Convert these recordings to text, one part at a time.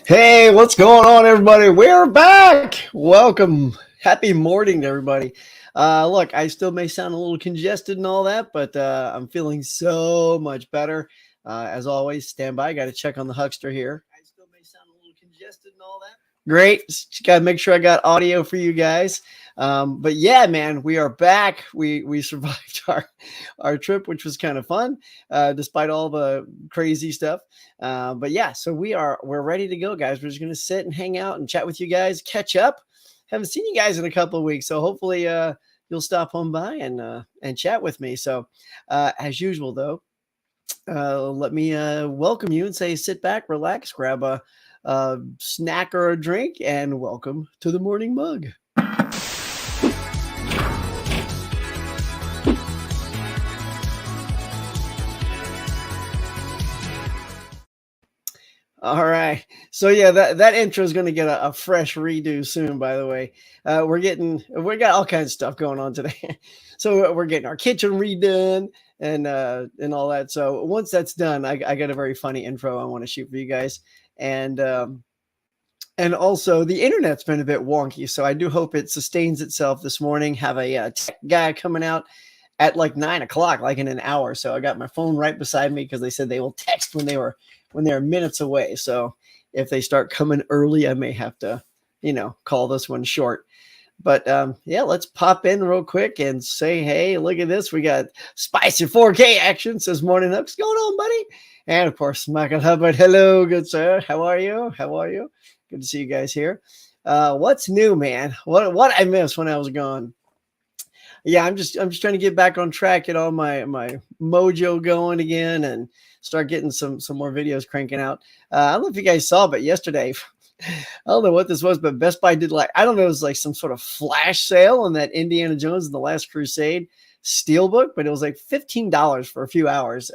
Hey, what's going on, everybody? We're back. Welcome. Happy morning to everybody. Look, I still may sound a little congested and all that, but I'm feeling so much better. As always, stand by. Got to check on the huckster here. I still may sound a little congested and all that. Great. Just got to make sure I got audio for you guys. But yeah, man, we are back. We survived our trip, which was kind of fun, despite all the crazy stuff. But yeah, so we're ready to go, guys. We're just gonna sit and hang out and chat with you guys, catch up. Haven't seen you guys in a couple of weeks, so hopefully you'll stop on by and chat with me. So as usual, though, let me welcome you and say, sit back, relax, grab a snack or a drink, and welcome to the Morning Mug. All right. So yeah, that intro is going to get a fresh redo soon. By the way, we got all kinds of stuff going on today. So we're getting our kitchen redone and all that. So once that's done, I got a very funny intro I want to shoot for you guys, and also the internet's been a bit wonky. So I do hope it sustains itself this morning. Have a tech guy coming out at like 9 o'clock, like in an hour. So I got my phone right beside me because they said they will text when they're minutes away. So if they start coming early, I may have to, call this one short. But yeah, let's pop in real quick and say, hey, look at this. We got spicy 4K action. Says morning up. What's going on, buddy? And of course, Michael Hubbard. Hello, good sir. How are you? Good to see you guys here. What's new, man? What I missed when I was gone? Yeah, I'm just trying to get back on track, get all my mojo going again, and start getting some more videos cranking out. I don't know if you guys saw, but yesterday, I don't know what this was, but Best Buy did it was like some sort of flash sale on that Indiana Jones and the Last Crusade steelbook, but it was like $15 for a few hours.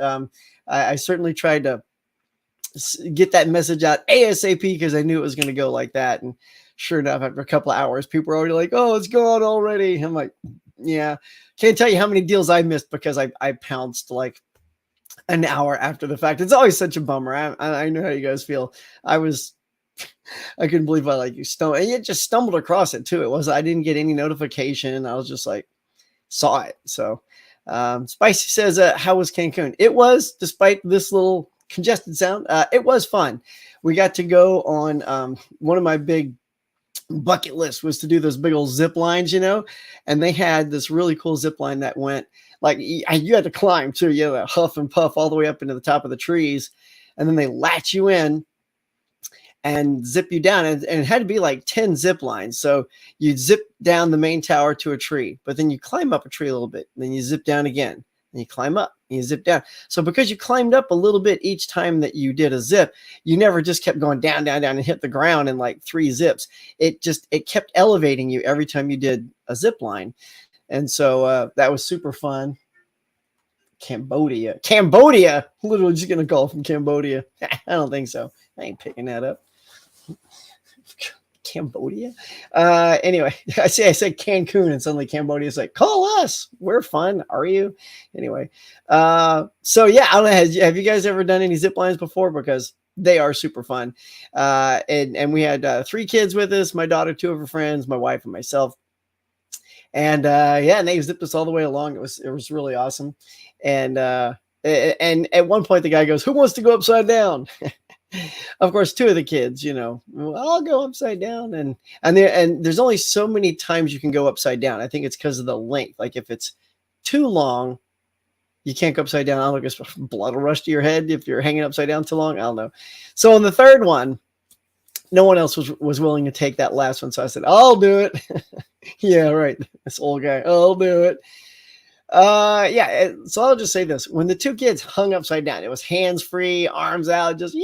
I certainly tried to get that message out ASAP because I knew it was going to go like that, and sure enough, after a couple of hours, people were already like, "Oh, it's gone already." I'm like, yeah, can't tell you how many deals I missed because I pounced like an hour after the fact. It's always such a bummer. I know how you guys feel. I couldn't believe I just stumbled across it too. I didn't get any notification. I was just like, saw it. So Spicy says, how was Cancun? It was, despite this little congested sound, it was fun. We got to go on one of my big bucket list was to do those big old zip lines, and they had this really cool zip line that went like you had to climb too. You had to huff and puff all the way up into the top of the trees, and then they latch you in and zip you down, and it had to be like 10 zip lines. So you'd zip down the main tower to a tree, but then you climb up a tree a little bit, and then you zip down again, and you climb up and you zip down. So because you climbed up a little bit each time that you did a zip, you never just kept going down, down, down and hit the ground in like 3 zips. It kept elevating you every time you did a zip line. And so that was super fun. Cambodia, literally just getting a call from Cambodia. I don't think so. I ain't picking that up. Cambodia. Anyway, I said Cancun and suddenly Cambodia's like, call us. We're fun. Are you? Anyway. So yeah, I don't know. Have you guys ever done any zip lines before? Because they are super fun. And we had 3 kids with us, my daughter, 2 of her friends, my wife and myself. And and they zipped us all the way along. It was really awesome. And at one point the guy goes, who wants to go upside down? Of course, 2 of the kids, I'll go upside down. And there's only so many times you can go upside down. I think it's because of the length. Like if it's too long, you can't go upside down. I don't know, I guess blood will rush to your head if you're hanging upside down too long. I don't know. So on the third one, no one else was willing to take that last one. So I said, I'll do it. Yeah, right. This old guy, I'll do it. So I'll just say this. When the 2 kids hung upside down, it was hands free, arms out, just,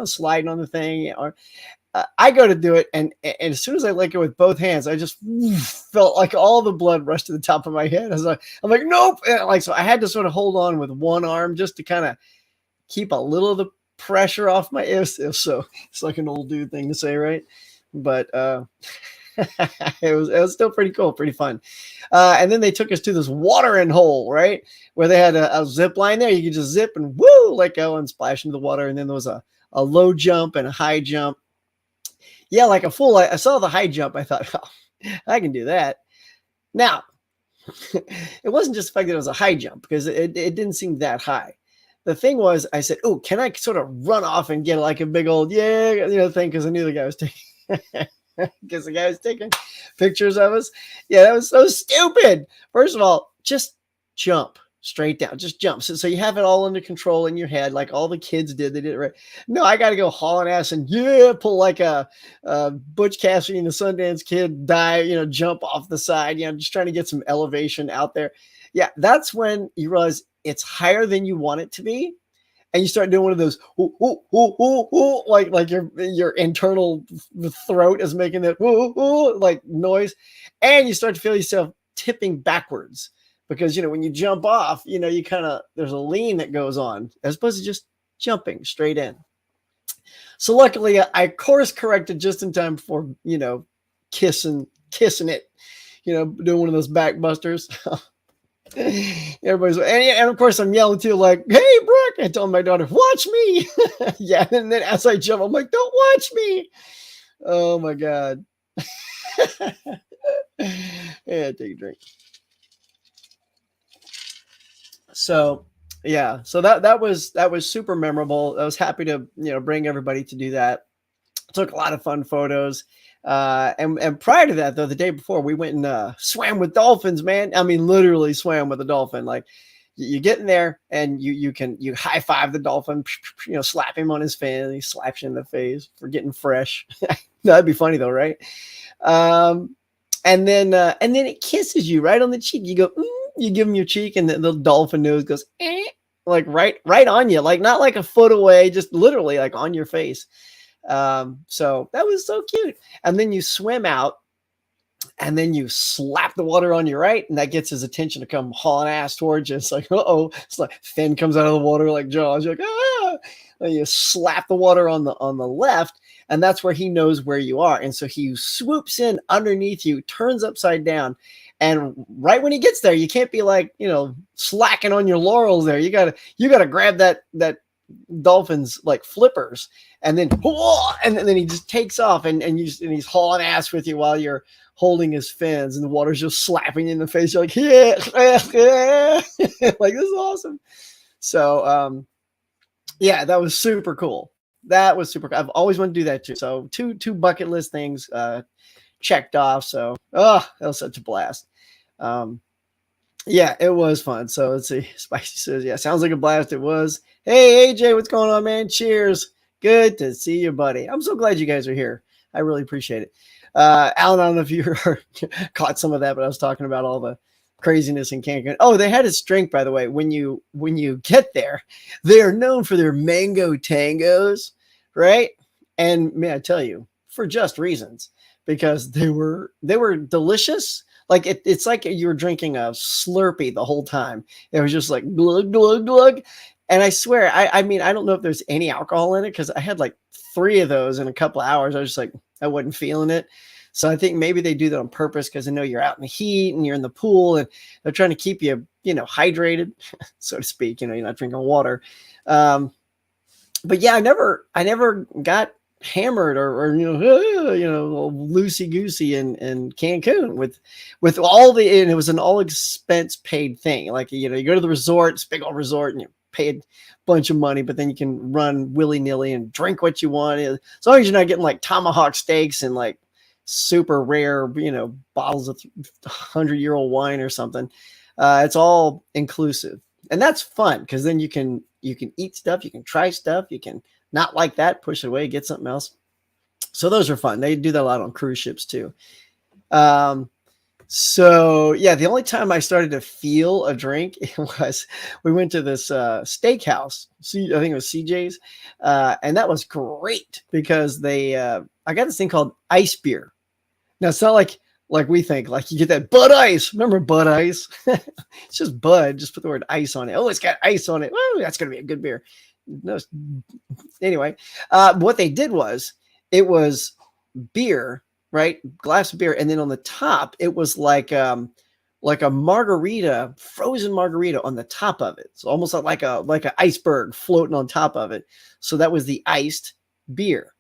sliding on the thing. Or I go to do it. And as soon as I let go with both hands, I just felt like all the blood rushed to the top of my head. I'm like, nope. So I had to sort of hold on with one arm just to kind of keep a little of the pressure off my if so. It's like an old dude thing to say, right? But It was still pretty cool, pretty fun. And then they took us to this watering hole, right? Where they had a zip line there. You could just zip and woo, let go and splash into the water. And then there was a low jump and a high jump. Yeah, like a full, I saw the high jump. I thought, oh, I can do that. Now, it wasn't just the fact that it was a high jump because it didn't seem that high. The thing was, I said, oh, can I sort of run off and get like a big old, yeah, thing? Because I knew the guy was taking, because the guy was taking pictures of us. Yeah, that was so stupid. First of all, just jump straight down, just jump. So you have it all under control in your head, like all the kids did. They did it right. No, I got to go hauling ass and pull like a Butch Cassidy and the Sundance Kid dive, jump off the side, just trying to get some elevation out there. Yeah, that's when you realize it's higher than you want it to be. And you start doing one of those, ooh, ooh, ooh, ooh, ooh, like your internal throat is making that ooh, ooh, like noise. And you start to feel yourself tipping backwards because, when you jump off, you there's a lean that goes on as opposed to just jumping straight in. So luckily I course corrected just in time before, kissing it, doing one of those backbusters. Everybody's and of course I'm yelling too, like, hey Brooke, I told my daughter, watch me. Yeah, and then as I jump, I'm like, don't watch me. Oh my god. Yeah, take a drink. So yeah, so that was super memorable. I was happy to bring everybody to do that. Took a lot of fun photos. And prior to that, though, the day before, we went and swam with dolphins, man. I mean, literally swam with a dolphin. Like you get in there and you high five the dolphin, slap him on his fin, and he slaps you in the face for getting fresh. That'd be funny though, right? And then it kisses you right on the cheek. You go, you give him your cheek, and the dolphin nose goes, like right on you, like not like a foot away, just literally like on your face. So that was so cute. And then you swim out and then you slap the water on your right, and that gets his attention to come hauling ass towards you. It's like, uh-oh, it's like fin comes out of the water like Jaws. You're like, ah, and you slap the water on the left, and that's where he knows where you are. And so he swoops in underneath you, turns upside down. And right when he gets there, you can't be like, slacking on your laurels there. You gotta grab that dolphin's like flippers, and then he just takes off and he's hauling ass with you while you're holding his fins, and the water's just slapping you in the face. You're like, yeah, like this is awesome. So yeah, that was super cool. That was super cool. I've always wanted to do that too. So two bucket list things checked off. So that was such a blast. Yeah, it was fun. So let's see. Spicy says, yeah, sounds like a blast. It was. Hey, AJ, what's going on, man? Cheers. Good to see you, buddy. I'm so glad you guys are here. I really appreciate it. Alan, I don't know if you caught some of that, but I was talking about all the craziness in Cancun. Oh, they had a drink, by the way. When you get there, they are known for their mango tangos, right? And may I tell you, for just reasons, because they were delicious. Like it's like you were drinking a Slurpee the whole time. It was just like glug, glug, glug. And I swear, I mean, I don't know if there's any alcohol in it because I had like 3 of those in a couple of hours. I was just like, I wasn't feeling it. So I think maybe they do that on purpose because they know you're out in the heat and you're in the pool and they're trying to keep you, hydrated, so to speak. You're not drinking water. But yeah, I never got hammered or loosey goosey in Cancun with all the, and it was an all expense paid thing. Like, you go to the resort, it's a big old resort, and you pay a bunch of money, but then you can run willy nilly and drink what you want. As long as you're not getting like tomahawk steaks and like super rare, bottles of 100-year-old wine or something. It's all inclusive, and that's fun because then you can eat stuff, you can try stuff, you can not like that, push it away, get something else. So those are fun. They do that a lot on cruise ships too. So yeah, the only time I started to feel a drink was we went to this steakhouse. I think it was CJ's, and that was great because I got this thing called ice beer. Now it's not like we think, like you get that Bud Ice. Remember Bud Ice? It's just Bud. Just put the word ice on it. Oh, it's got ice on it. Oh, that's gonna be a good beer. Anyway, what they did was it was beer right? Glass of beer. And then on the top, it was like a margarita, frozen margarita on the top of it. So almost like an iceberg floating on top of it. So that was the iced beer.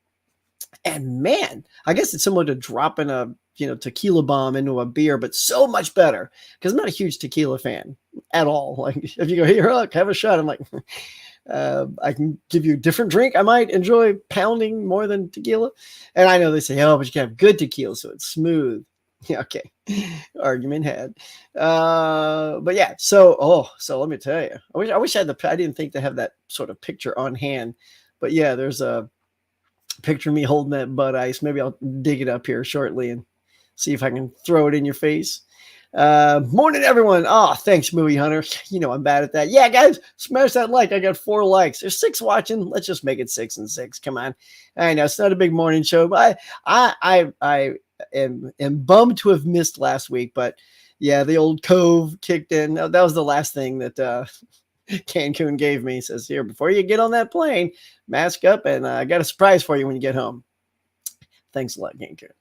And man, I guess it's similar to dropping a tequila bomb into a beer, but so much better because I'm not a huge tequila fan at all. Like if you go, here, look, have a shot. I'm like, I can give you a different drink. I might enjoy pounding more than tequila. And I know they say, oh, but you can have good tequila, so it's smooth. Yeah, okay. Argument had. But yeah, so let me tell you, I wish I had I didn't think to have that sort of picture on hand. But yeah, there's a picture of me holding that Bud Ice. Maybe I'll dig it up here shortly and see if I can throw it in your face. Morning, everyone. Oh, thanks, Movie Hunter. You know I'm bad at that. Yeah, guys, smash that like. I got 4 likes. There's 6 watching. Let's just make it 6 and 6. Come on. I know it's not a big morning show, but I am bummed to have missed last week. But yeah, the old Cove kicked in. That was the last thing that Cancun gave me. He says, here, before you get on that plane, mask up, and I got a surprise for you when you get home. Thanks a lot, Cancun.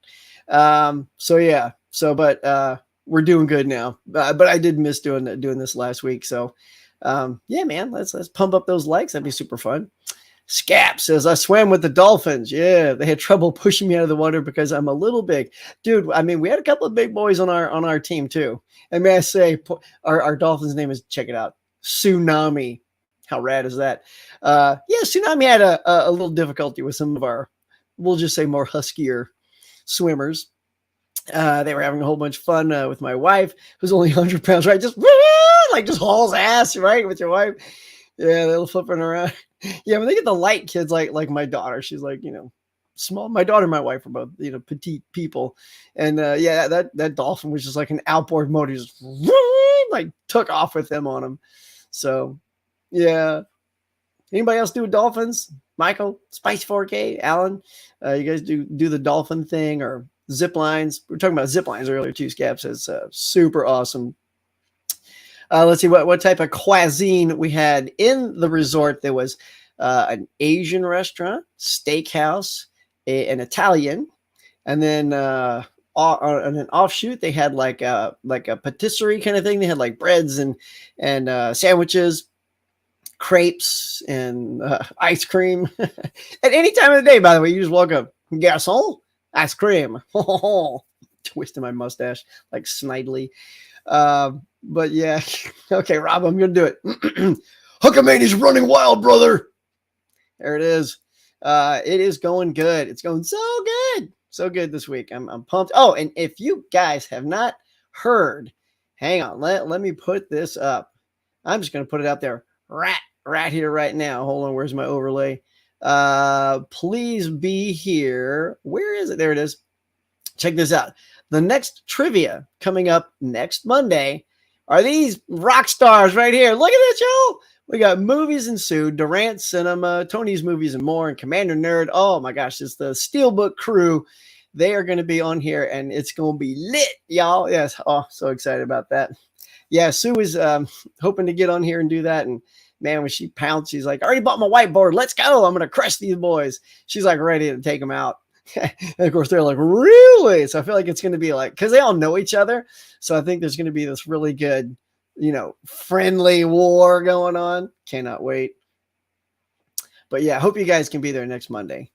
But we're doing good now. But I did miss doing this last week. So yeah, man, let's pump up those likes. That'd be super fun. Scap says, I swam with the dolphins. Yeah, they had trouble pushing me out of the water because I'm a little big. Dude, I mean, we had a couple of big boys on our team too. And may I say, our dolphin's name is, check it out, Tsunami. How rad is that? Yeah, Tsunami had a little difficulty with some of our, we'll just say, more huskier swimmers. They were having a whole bunch of fun with my wife, who's only 100 pounds, right? Just hauls ass, right? With your wife. Yeah, they're flipping around. Yeah, when they get the light kids like my daughter, she's like, small. My daughter and my wife are both, petite people. And yeah, that dolphin was just like an outboard motor, just like took off with them on him. So yeah. Anybody else do dolphins? Michael, Spice 4K, Alan, you guys do the dolphin thing or zip lines? We were talking about zip lines earlier too. Scap says super awesome. Let's see what type of cuisine we had in the resort. There was an Asian restaurant, steakhouse, an Italian, and then on an offshoot they had like a patisserie kind of thing. They had like breads and sandwiches, crepes, and ice cream. At any time of the day, by the way, you just walk up, garçon, ice cream. Twisting my mustache like Snidely. But yeah, okay, Rob, I'm gonna do it. Huckamani's running wild, brother. There it is. It is going good. It's going so good this week. I'm pumped. Oh, and if you guys have not heard, hang on, let me put this up. I'm just gonna put it out there right here, right now. Hold on, where's my overlay? Please be here. Where is it? There it is. Check this out. The next trivia coming up next Monday are these rock stars right here. Look at this, y'all. We got Movies Ensued, Durant Cinema, Tony's Movies and More, and Commander Nerd. Oh my gosh, it's the Steelbook crew. They are going to be on here, and it's going to be lit, y'all. Yes. Oh, so excited about that. Yeah, Sue is hoping to get on here and do that. And man, when she pounced, she's like, I already bought my whiteboard. Let's go. I'm going to crush these boys. She's like ready to take them out. And of course, they're like, really? So I feel like it's going to be like, because they all know each other. So I think there's going to be this really good, friendly war going on. Cannot wait. But yeah, I hope you guys can be there next Monday.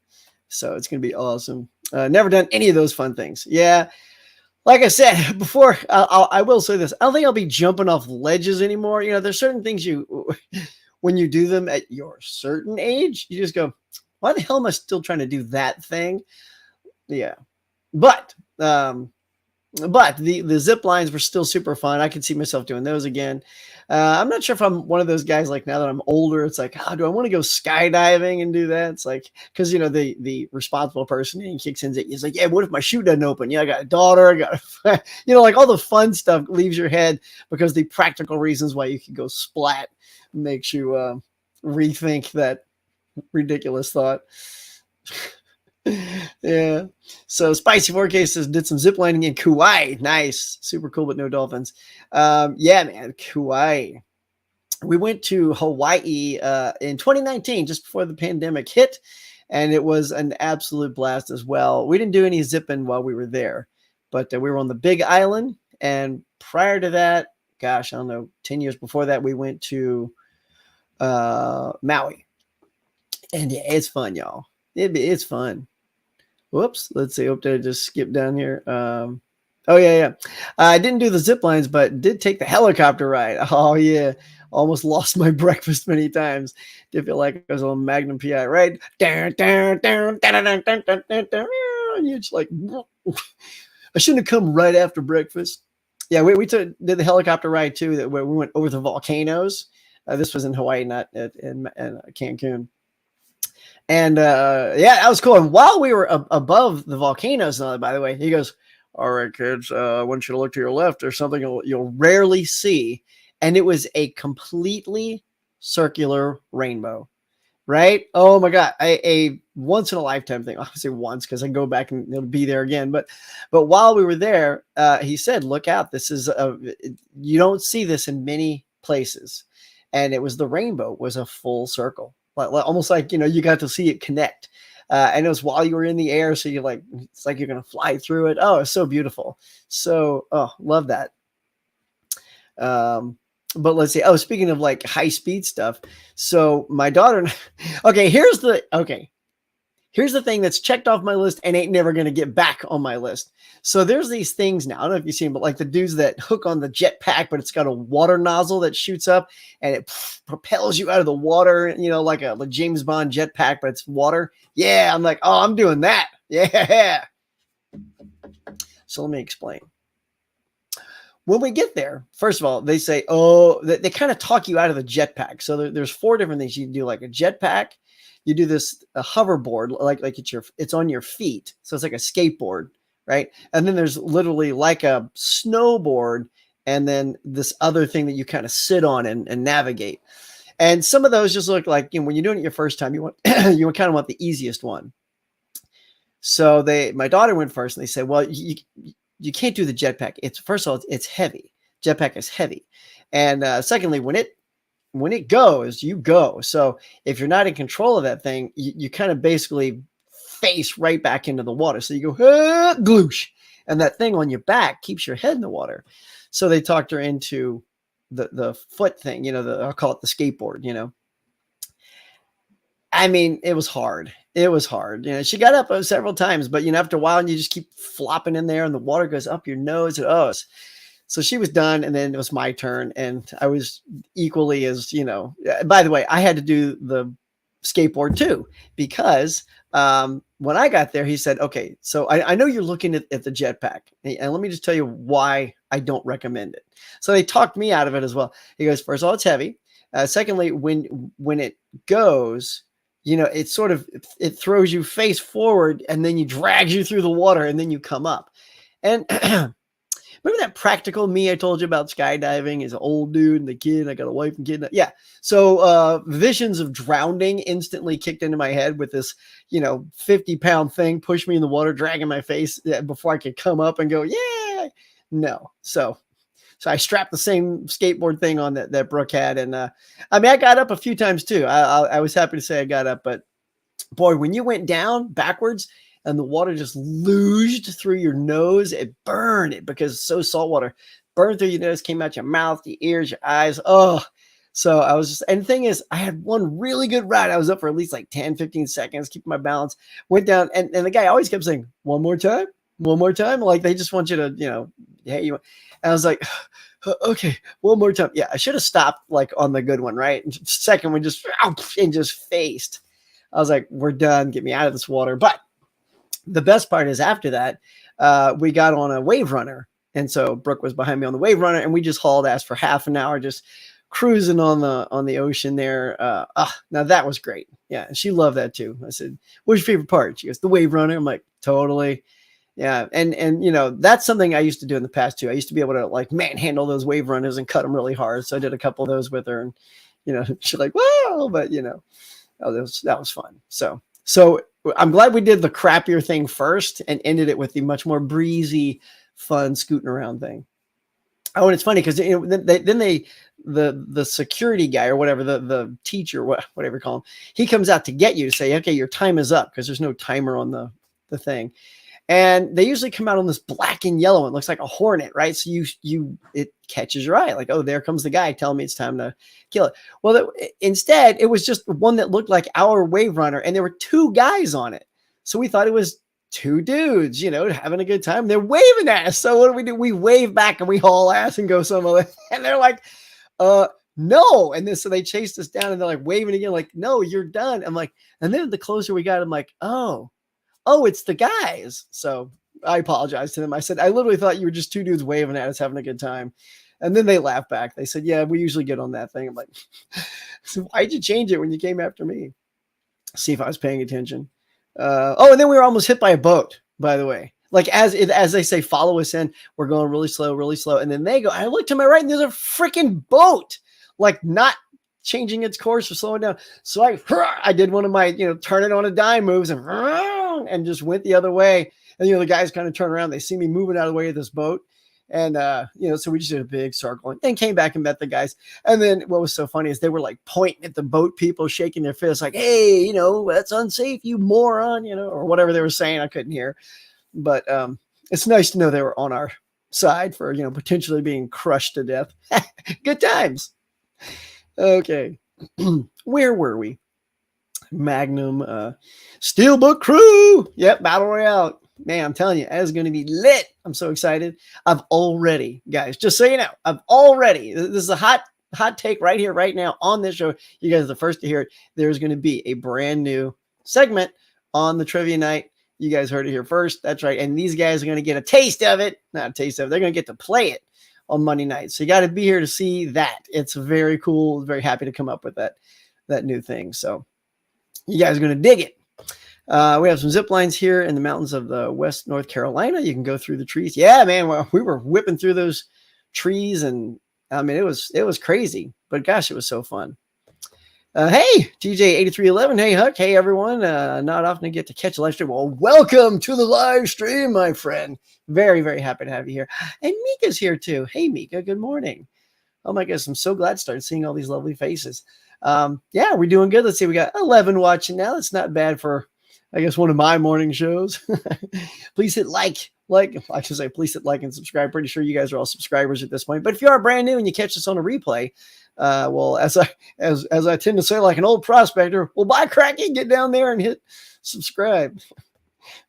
So it's going to be awesome. Never done any of those fun things. Yeah. Like I said before, I will say this. I don't think I'll be jumping off ledges anymore. There's certain things when you do them at your certain age, you just go, why the hell am I still trying to do that thing? Yeah. But the zip lines were still super fun. I could see myself doing those again. I'm not sure if I'm one of those guys, like now that I'm older, it's like, do I want to go skydiving and do that? It's like, because, the responsible person kicks in. He's like, yeah, what if my chute doesn't open? Yeah, I got a daughter. I got, like all the fun stuff leaves your head because the practical reasons why you could go splat makes you rethink that ridiculous thought. Yeah. So Spicy 4K says did some zip lining in Kauai. Nice. Super cool, but no dolphins. Yeah, man. Kauai. We went to Hawaii in 2019, just before the pandemic hit. and it was an absolute blast as well. We didn't do any zipping while we were there, but we were on the Big Island. And prior to that, gosh, I don't know, 10 years before that, we went to Maui. And yeah, it's fun, y'all. It's fun. Whoops. Let's see. Hope did I just skip down here. Oh, yeah. I didn't do the zip lines, but did take the helicopter ride. Oh, yeah. Almost lost my breakfast many times. Did feel like I was on Magnum PI, right? And you're just like, I shouldn't have come right after breakfast. Yeah, we did the helicopter ride, too, where we went over the volcanoes. This was in Hawaii, not in Cancun. And yeah, that was cool. And while we were above the volcanoes, by the way, he goes, all right, kids, I want you to look to your left. There's something you'll rarely see. And it was a completely circular rainbow, right? Oh my God. A once in a lifetime thing. I say once because I go back and it'll be there again. But while we were there, he said, look out. This is you don't see this in many places. And it was the rainbow was a full circle. Almost like, you got to see it connect. And it was while you were in the air. So you're like, it's like you're going to fly through it. Oh, it's so beautiful. So, love that. But let's see. Oh, speaking of like high speed stuff. So my daughter, okay, here's the thing that's checked off my list and ain't never going to get back on my list. So there's these things now. I don't know if you've seen them, but like the dudes that hook on the jetpack, but it's got a water nozzle that shoots up and it propels you out of the water, like a James Bond jetpack, but it's water. Yeah. I'm like, oh, I'm doing that. Yeah. So let me explain. When we get there, first of all, they say, they kind of talk you out of the jetpack. So there's 4 different things you can do, like a jetpack. You do this a hoverboard, like it's on your feet. So it's like a skateboard, right? And then there's literally like a snowboard and then this other thing that you kind of sit on and navigate. And some of those just look like, when you're doing it your first time, you kind of want the easiest one. So my daughter went first and they said, well, you can't do the jetpack. First of all, it's heavy. Jetpack is heavy. And secondly, when it goes, you go. So if you're not in control of that thing, you kind of basically face right back into the water. So you go, gloosh. And that thing on your back keeps your head in the water. So they talked her into the foot thing, I'll call it the skateboard, I mean, it was hard. It was hard. She got up several times, but after a while, you just keep flopping in there and the water goes up your nose. So she was done, and then it was my turn, and I was equally as, by the way, I had to do the skateboard too, because when I got there, he said, okay, so I know you're looking at the jetpack, and let me just tell you why I don't recommend it. So they talked me out of it as well. He goes, first of all, it's heavy. Secondly, when it goes, it throws you face forward and then you drags you through the water and then you come up. And remember that practical me I told you about skydiving? Is an old dude and the kid. I got a wife and kid. Yeah. So visions of drowning instantly kicked into my head with this, 50-pound thing pushed me in the water, dragging my face before I could come up and go, yeah. No. So I strapped the same skateboard thing on that Brooke had. And I got up a few times too. I was happy to say I got up, but boy, when you went down backwards and the water just louged through your nose, it burned it because it's so salt water. Burned through your nose, came out your mouth, your ears, your eyes. Oh, so I was and the thing is, I had one really good ride. I was up for at least like 10, 15 seconds, keeping my balance, went down. And the guy always kept saying, one more time. Like they just want you to, hey, you. And I was like, okay, one more time. Yeah, I should have stopped like on the good one, right? And second one just faced. I was like, we're done. Get me out of this water. But the best part is after that, we got on a wave runner. And so Brooke was behind me on the wave runner and we just hauled ass for half an hour, just cruising on the ocean there. Now that was great. Yeah. And she loved that too. I said, what's your favorite part? She goes, the wave runner. I'm like, totally. Yeah. And that's something I used to do in the past too. I used to be able to like manhandle those wave runners and cut them really hard. So I did a couple of those with her and, she's like, wow, but that was fun. So I'm glad we did the crappier thing first and ended it with the much more breezy, fun scooting around thing. Oh, and it's funny because the security guy or whatever, the teacher, whatever you call him, he comes out to get you to say, okay, your time is up, because there's no timer on the thing. And they usually come out on this black and yellow. It looks like a hornet, right? So it catches your eye, like, oh, there comes the guy telling me it's time to kill it. Well, instead, it was just one that looked like our wave runner, and there were two guys on it. So we thought it was two dudes, having a good time. They're waving at us. So what do? We wave back and we haul ass and go some other. And they're like, no. And then so they chased us down and they're like waving again, like, no, you're done. I'm like, and then the closer we got, I'm like, oh, it's the guys. So I apologized to them. I said, I literally thought you were just two dudes waving at us, having a good time. And then they laughed back. They said, yeah, we usually get on that thing. I'm like, so why'd you change it when you came after me? See if I was paying attention. And then we were almost hit by a boat, by the way. Like as they say, follow us in. We're going really slow, really slow. And then they go, I look to my right and there's a freaking boat, like not changing its course or slowing down. So I did one of my, turn it on a dime moves and just went the other way. And, the guys kind of turn around. They see me moving out of the way of this boat. And, so we just did a big circle and then came back and met the guys. And then what was so funny is they were like pointing at the boat people, shaking their fists like, hey, that's unsafe, you moron, or whatever they were saying. I couldn't hear. But it's nice to know they were on our side for, potentially being crushed to death. Good times. Okay. Where were we? Magnum, Steelbook Crew. Yep. Battle Royale. Man, I'm telling you, that is going to be lit. I'm so excited. I've already, guys, just so you know, this is a hot take right here, right now on this show. You guys are the first to hear it. There's going to be a brand new segment on the trivia night. You guys heard it here first. That's right. And these guys are going to get a taste of it. Not a taste of it. They're going to get to play it on Monday night. So you got to be here to see that. It's very cool. Very happy to come up with that new thing. So you guys are going to dig it. We have some zip lines here in the mountains of the West North Carolina. You can go through the trees. Yeah, man. Well, we were whipping through those trees, and I mean, it was crazy, but gosh, it was so fun. Hey, TJ8311. Hey, Huck. Hey, everyone. Not often to get to catch a live stream. Well, welcome to the live stream, my friend. Very, very happy to have you here. And Mika's here too. Hey, Mika. Good morning. Oh my goodness. I'm so glad to start seeing all these lovely faces. Yeah, we're doing good. Let's see. We got 11 watching now. That's not bad for, I guess, one of my morning shows. Please hit like. I should say, please hit like and subscribe. Pretty sure you guys are all subscribers at this point. But if you are brand new and you catch this on a replay, well, as I tend to say, like an old prospector, well, bye, cracky, get down there and hit subscribe.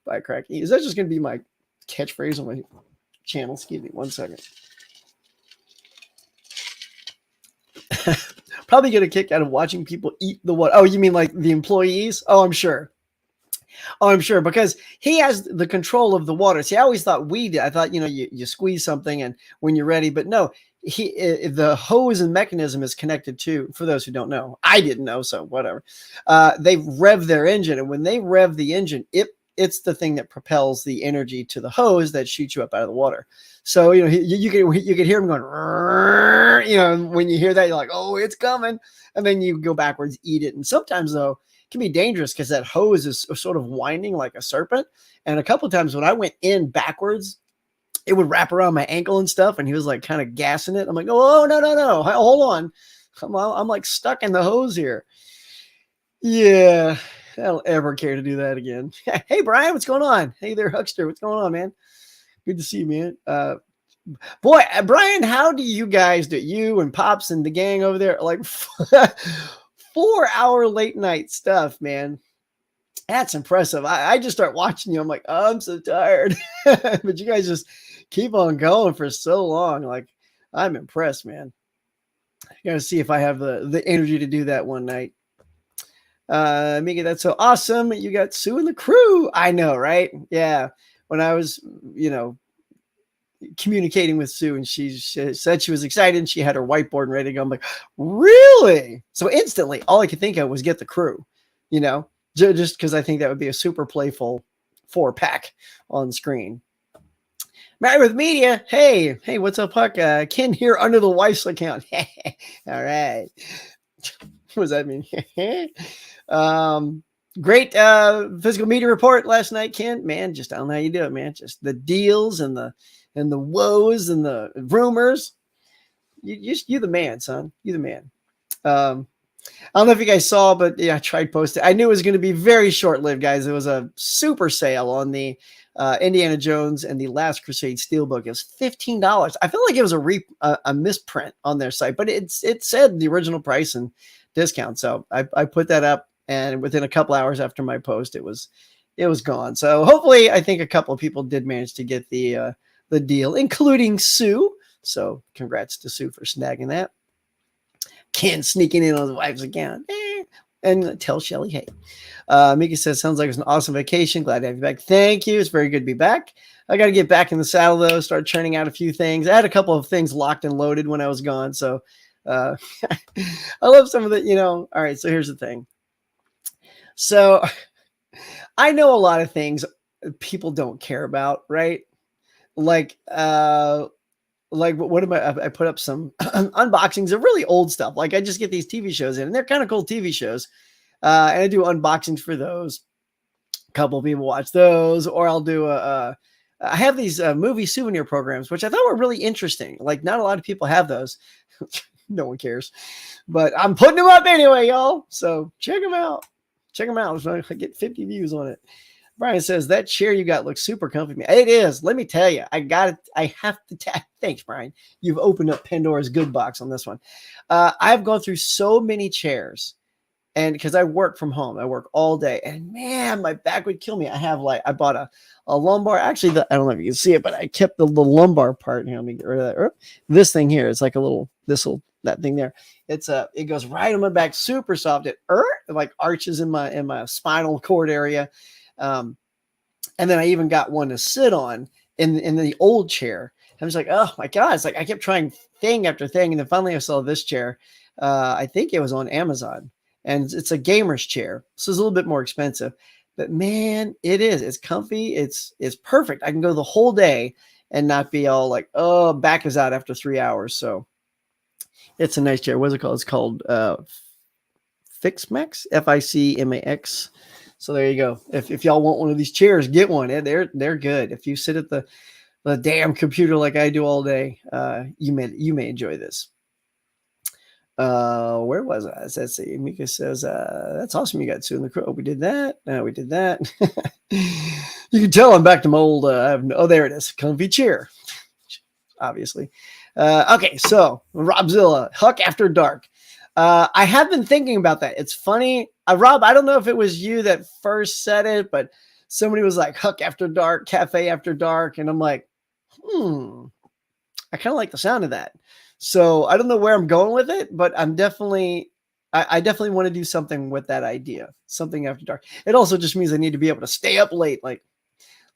Bye, cracky. Is that just going to be my catchphrase on my channel? Excuse me, 1 second. Probably get a kick out of watching people eat the water. Oh, you mean like the employees? Oh, I'm sure. Because he has the control of the water. See, I always thought we did. I thought, you squeeze something and when you're ready, but no, the hose and mechanism is connected to, for those who don't know, I didn't know, so whatever. They rev their engine, and when they rev the engine, it's the thing that propels the energy to the hose that shoots you up out of the water. So, you could hear him going, when you hear that, you're like, oh, it's coming. And then you go backwards, eat it. And sometimes though, can be dangerous because that hose is sort of winding like a serpent. And a couple of times when I went in backwards, it would wrap around my ankle and stuff. And he was like kind of gassing it. I'm like, oh, no. Hold on. I'm like stuck in the hose here. Yeah. I don't ever care to do that again. Hey, Brian, what's going on? Hey there, Huckster. What's going on, man? Good to see you, man. Boy, Brian, how do you guys do? You and Pops and the gang over there, like 4-hour late night stuff, man. That's impressive. I just start watching you. I'm like, oh, I'm so tired. But you guys just keep on going for so long. Like, I'm impressed, man. I gotta see if I have the energy to do that one night. Mika, that's so awesome. You got Sue and the crew. I know, right? Yeah. When I was, communicating with Sue, and she said she was excited and she had her whiteboard ready to go. I'm like, really? So instantly, all I could think of was get the crew, just because I think that would be a super playful 4-pack on screen. Married with Media. Hey, what's up, Huck? Ken here under the wife's account. All right. What does that mean? Great physical media report last night, Ken. Man, just I don't know how you do it, man. Just the deals and the and the woes and the rumors. You the man, son. You the man. I don't know if you guys saw, but yeah, I tried posting. I knew it was going to be very short-lived, guys. It was a super sale on the Indiana Jones and the Last Crusade Steelbook. It was $15. I feel like it was a misprint on their site, but it said the original price and discount. So I put that up, and within a couple hours after my post, it was gone. So hopefully, I think a couple of people did manage to get the deal, including Sue. So congrats to Sue for snagging that. Ken sneaking in on his wife's account. And tell Shelly, hey. Mika says, sounds like it was an awesome vacation. Glad to have you back. Thank you. It's very good to be back. I got to get back in the saddle, though, start churning out a few things. I had a couple of things locked and loaded when I was gone. So I love some of the, all right, so here's the thing. So I know a lot of things people don't care about, right? Like what am I put up some unboxings of really old stuff. Like I just get these TV shows in, and they're kind of cool TV shows. And I do unboxings for those. A couple of people watch those, or I'll do I have these movie souvenir programs, which I thought were really interesting. Like not a lot of people have those. No one cares, but I'm putting them up anyway, y'all. So check them out. Check them out. I get 50 views on it. Brian says, that chair you got looks super comfy. It is. Let me tell you, I got it. I have to thanks, Brian. You've opened up Pandora's good box on this one. I've gone through so many chairs, and because I work from home, I work all day, and man, my back would kill me. I bought a lumbar. Actually, I don't know if you can see it, but I kept the lumbar part. Here, let me get rid of that. This thing here, it's like a little, that thing there. It goes right on my back, super soft. It like arches in my spinal cord area. And then I even got one to sit on in the old chair. I was like, oh my God. It's like, I kept trying thing after thing. And then finally I saw this chair. I think it was on Amazon, and it's a gamer's chair. So it's a little bit more expensive, but man, it's comfy. It's perfect. I can go the whole day and not be all like, oh, back is out after 3 hours. So it's a nice chair. What's it called? It's called, Fixmax, FICMAX. So there you go. If y'all want one of these chairs, get one. They're good. If you sit at the damn computer like I do all day, you may enjoy this. Where was I? Let's see. Mika says, that's awesome. You got Sue in the crew. Oh, we did that. We did that. You can tell I'm back to my old, there it is. Comfy chair. Obviously. Okay. So Robzilla, Huck After Dark. I have been thinking about that. It's funny. Rob, I don't know if it was you that first said it, but somebody was like Huck After Dark, Cafe After Dark. And I'm like, I kind of like the sound of that. So I don't know where I'm going with it, but I definitely want to do something with that idea. Something after dark. It also just means I need to be able to stay up late. Like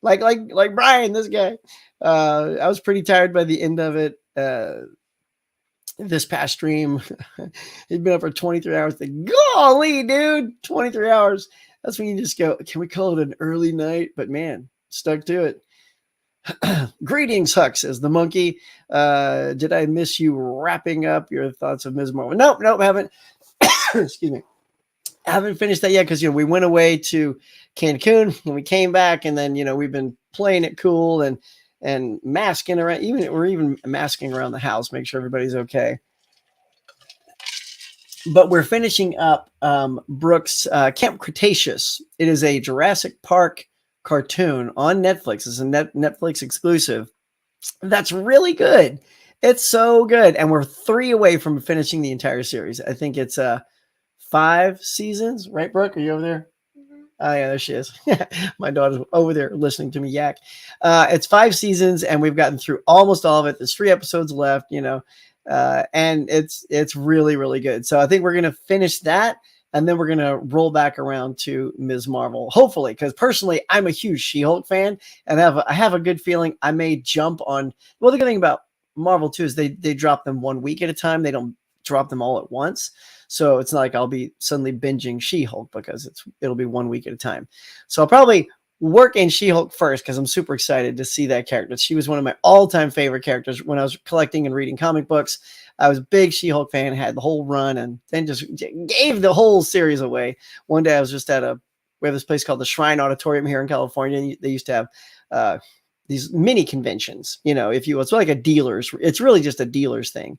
Brian, this guy. I was pretty tired by the end of it. This past stream, he'd been up for 23 hours. Golly, dude, 23 hours. That's when you just go, can we call it an early night? But man, stuck to it. Greetings, Huck, says the monkey. Did I miss you wrapping up your thoughts of Ms. Marvel? Nope, haven't. Excuse me. I haven't finished that yet because, we went away to Cancun and we came back, and then, we've been playing it cool and masking around. We're even masking around the house, make sure everybody's okay. But we're finishing up Brooks' Camp Cretaceous. It is a Jurassic Park cartoon on Netflix. It's a Netflix exclusive. That's really good. It's so good. And we're 3 away from finishing the entire series. I think it's 5 seasons, right, Brooke? Are you over there? Oh, yeah, there she is. My daughter's over there listening to me yak. It's 5 seasons, and we've gotten through almost all of it. There's 3 episodes left, and it's really, really good. So I think we're going to finish that, and then we're going to roll back around to Ms. Marvel, hopefully, because personally, I'm a huge She-Hulk fan, and I have a good feeling I may jump on. Well, the good thing about Marvel, too, is they drop them 1 week at a time. They don't drop them all at once. So it's not like I'll be suddenly binging She-Hulk, because it'll be 1 week at a time. So I'll probably work in She-Hulk first, because I'm super excited to see that character. She was one of my all-time favorite characters when I was collecting and reading comic books. I was a big She-Hulk fan, had the whole run, and then just gave the whole series away. One day I was just we have this place called the Shrine Auditorium here in California. They used to have these mini conventions, if you will. It's like a dealer's. It's really just a dealer's thing.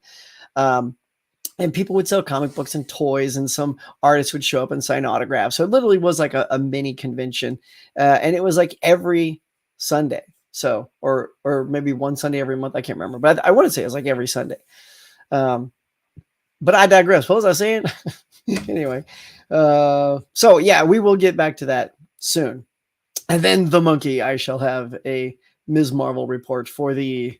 And people would sell comic books and toys, and some artists would show up and sign autographs. So it literally was like a mini convention. And it was like every Sunday. So, or maybe one Sunday every month. I can't remember, but I want to say it was like every Sunday. But I digress. What was I saying? Anyway. So yeah, we will get back to that soon. And then the monkey, I shall have a Ms. Marvel report for the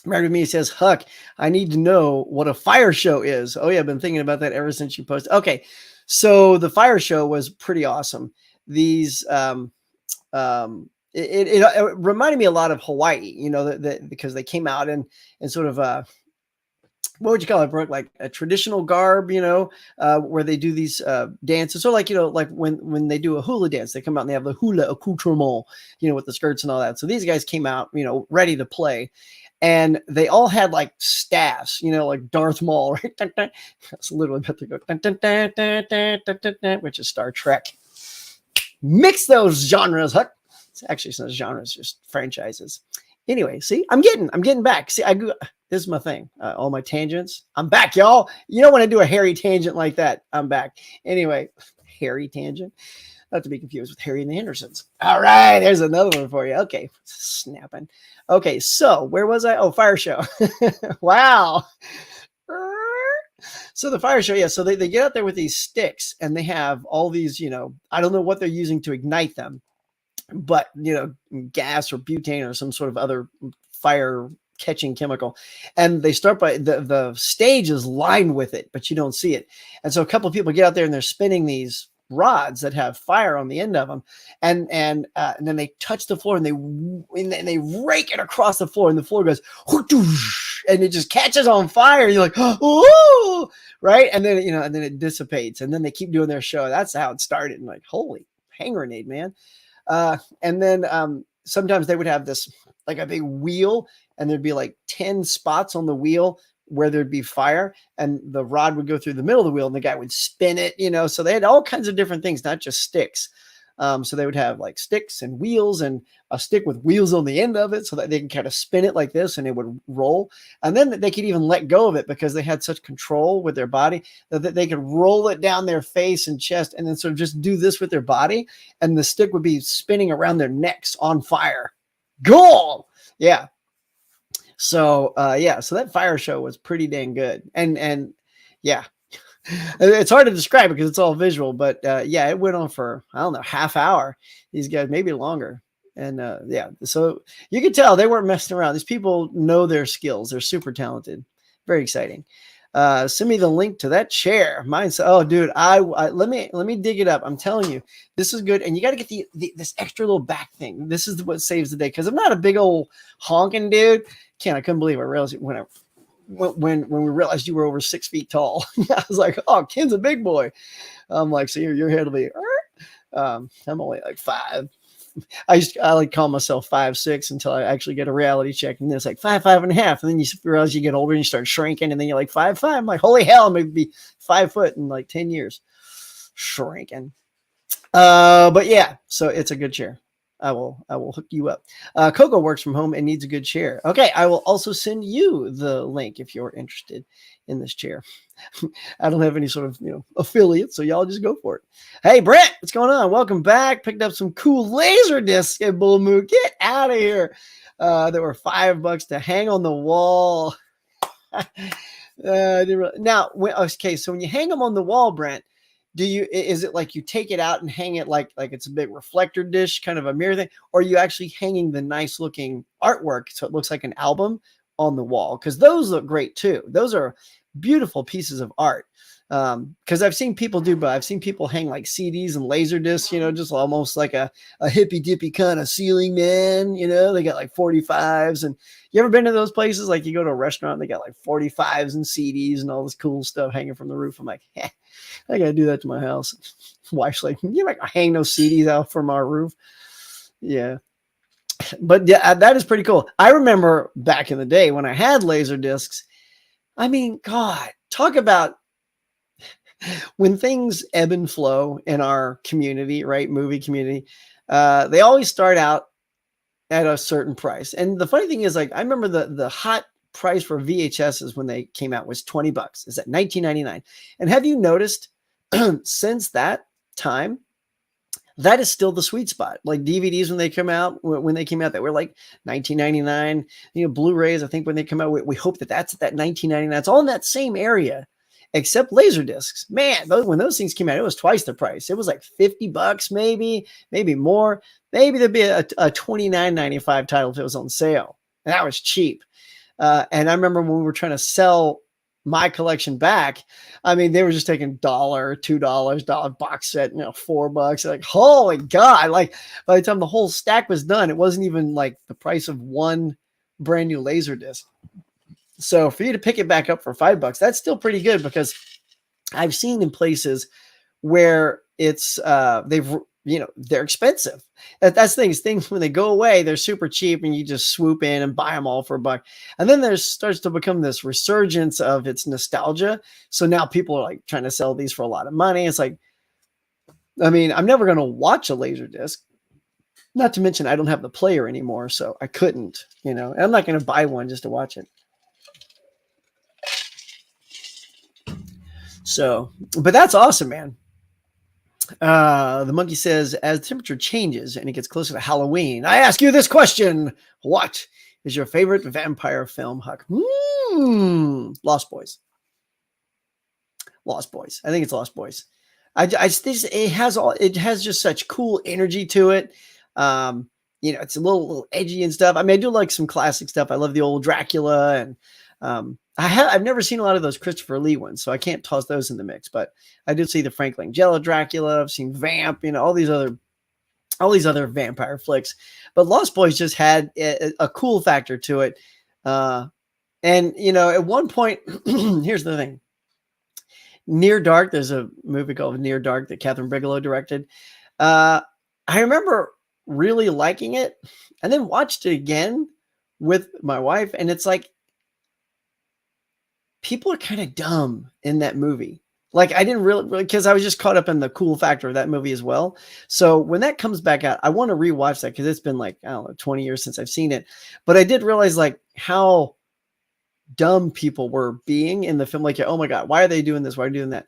Married With Me. Says, Huck, I need to know what a fire show is. Oh yeah, I've been thinking about that ever since you posted. Okay, so the fire show was pretty awesome. These it reminded me a lot of Hawaii, because they came out and sort of what would you call it, Brooke? Like a traditional garb, where they do these dances. So like, like when they do a hula dance, they come out and they have the hula accoutrement, with the skirts and all that. So these guys came out, ready to play. And they all had like staffs, like Darth Maul, right? That's literally about to go, which is Star Trek. Mix those genres, Huck. It's actually not genres, just franchises. Anyway, see, I'm getting back. See, this is my thing. All my tangents. I'm back, y'all. When I do a hairy tangent like that, I'm back. Anyway, hairy tangent. Not to be confused with Harry and the Hendersons. All right, there's another one for you. Okay, snapping. Okay, so where was I? Oh, fire show. Wow. So the fire show, yeah. So they get out there with these sticks, and they have all these, I don't know what they're using to ignite them, but gas or butane or some sort of other fire catching chemical. And they start by the stage is lined with it, but you don't see it. And so a couple of people get out there and they're spinning these rods that have fire on the end of them, and then they touch the floor and they rake it across the floor, and the floor goes and it just catches on fire. You're like, oh, right? And then and then it dissipates, and then they keep doing their show. That's how it started. And like, holy hand grenade, man. And then sometimes they would have this like a big wheel, and there'd be like 10 spots on the wheel where there'd be fire, and the rod would go through the middle of the wheel, and the guy would spin it, so they had all kinds of different things, not just sticks. So they would have like sticks and wheels, and a stick with wheels on the end of it so that they can kind of spin it like this and it would roll. And then they could even let go of it because they had such control with their body that they could roll it down their face and chest and then sort of just do this with their body. And the stick would be spinning around their necks on fire. Cool. Yeah. So, so that fire show was pretty dang good. And yeah, it's hard to describe because it's all visual, but it went on for, I don't know, half hour. These guys, maybe longer. And so you could tell they weren't messing around. These people know their skills. They're super talented. Very exciting. Send me the link to that chair. Mine's, oh dude, let me dig it up. I'm telling you, this is good. And you got to get this extra little back thing. This is what saves the day. Cause I'm not a big old honking dude. I couldn't believe I realized when we realized you were over 6 feet tall. I was like, oh, Ken's a big boy. I'm like, so your head will be, I'm only like 5. I like call myself 5'6" until I actually get a reality check, and then it's like 5'5.5", and then you realize you get older and you start shrinking, and then you're like 5'5". I'm like, holy hell, I'm gonna be 5 foot in like 10 years, shrinking. But yeah, so it's a good chair. I will hook you up. Coco works from home and needs a good chair. Okay, I will also send you the link if you're interested in this chair. I don't have any sort of affiliate, so y'all just go for it. Hey Brett, what's going on? Welcome back. Picked up some cool laser discs at Bull Moon. Get out of here. There were $5 to hang on the wall. Now, okay, so when you hang them on the wall, Brent, is it like you take it out and hang it like it's a big reflector dish, kind of a mirror thing, or are you actually hanging the nice looking artwork so it looks like an album on the wall? Because those look great too. Those are beautiful pieces of art. Because I've seen people do, but I've seen people hang like CDs and laser discs, just almost like a hippy dippy kind of ceiling man. They got like 45s. And you ever been to those places? Like you go to a restaurant, and they got like 45s and CDs and all this cool stuff hanging from the roof. I'm like, I gotta do that to my house. Wife's like, you like hang those CDs out from our roof? Yeah. But yeah, that is pretty cool. I remember back in the day when I had laser discs. I mean, God, talk about when things ebb and flow in our community, right? Movie community. They always start out at a certain price. And the funny thing is, like, I remember the hot price for VHSs when they came out was $20. Is at 19.99. And have you noticed since that time, that is still the sweet spot. Like DVDs when they came out, they were like 19.99. Blu-rays, I think when they come out, we hope that that's at that 19.99. It's all in that same area, except laser discs. Man, when those things came out, it was twice the price. It was like $50, maybe more. Maybe there'd be a $29.95 title if it was on sale, and that was cheap. And I remember when we were trying to sell my collection back, I mean, they were just taking $1, $2 box set, $4. Like, holy God. Like, by the time the whole stack was done, it wasn't even like the price of one brand new laser disc. So for you to pick it back up for $5, that's still pretty good, because I've seen in places where it's they're expensive. That's things when they go away, they're super cheap, and you just swoop in and buy them all for $1. And then there starts to become this resurgence of its nostalgia. So now people are like trying to sell these for a lot of money. It's like, I mean, I'm never going to watch a laser disc. Not to mention I don't have the player anymore, so I couldn't, and I'm not going to buy one just to watch it. So, but that's awesome, man. The monkey says, as the temperature changes and it gets closer to Halloween, I ask you this question: what is your favorite vampire film, Huck? Lost Boys. Lost Boys. I think it's Lost Boys. It has just such cool energy to it. It's a little edgy and stuff. I mean, I do like some classic stuff. I love the old Dracula, and I've never seen a lot of those Christopher Lee ones, so I can't toss those in the mix. But I did see the Frank Langella Dracula. I've seen Vamp, all these other vampire flicks. But Lost Boys just had a cool factor to it. And at one point, here's the thing: Near Dark. There's a movie called Near Dark that Catherine Bigelow directed. I remember really liking it, and then watched it again with my wife, and it's like, people are kind of dumb in that movie. Like, I didn't really, because I was just caught up in the cool factor of that movie as well. So when that comes back out, I want to rewatch that, because it's been like, I don't know, 20 years since I've seen it. But I did realize like how dumb people were being in the film. Like, oh my God, why are they doing this? Why are they doing that?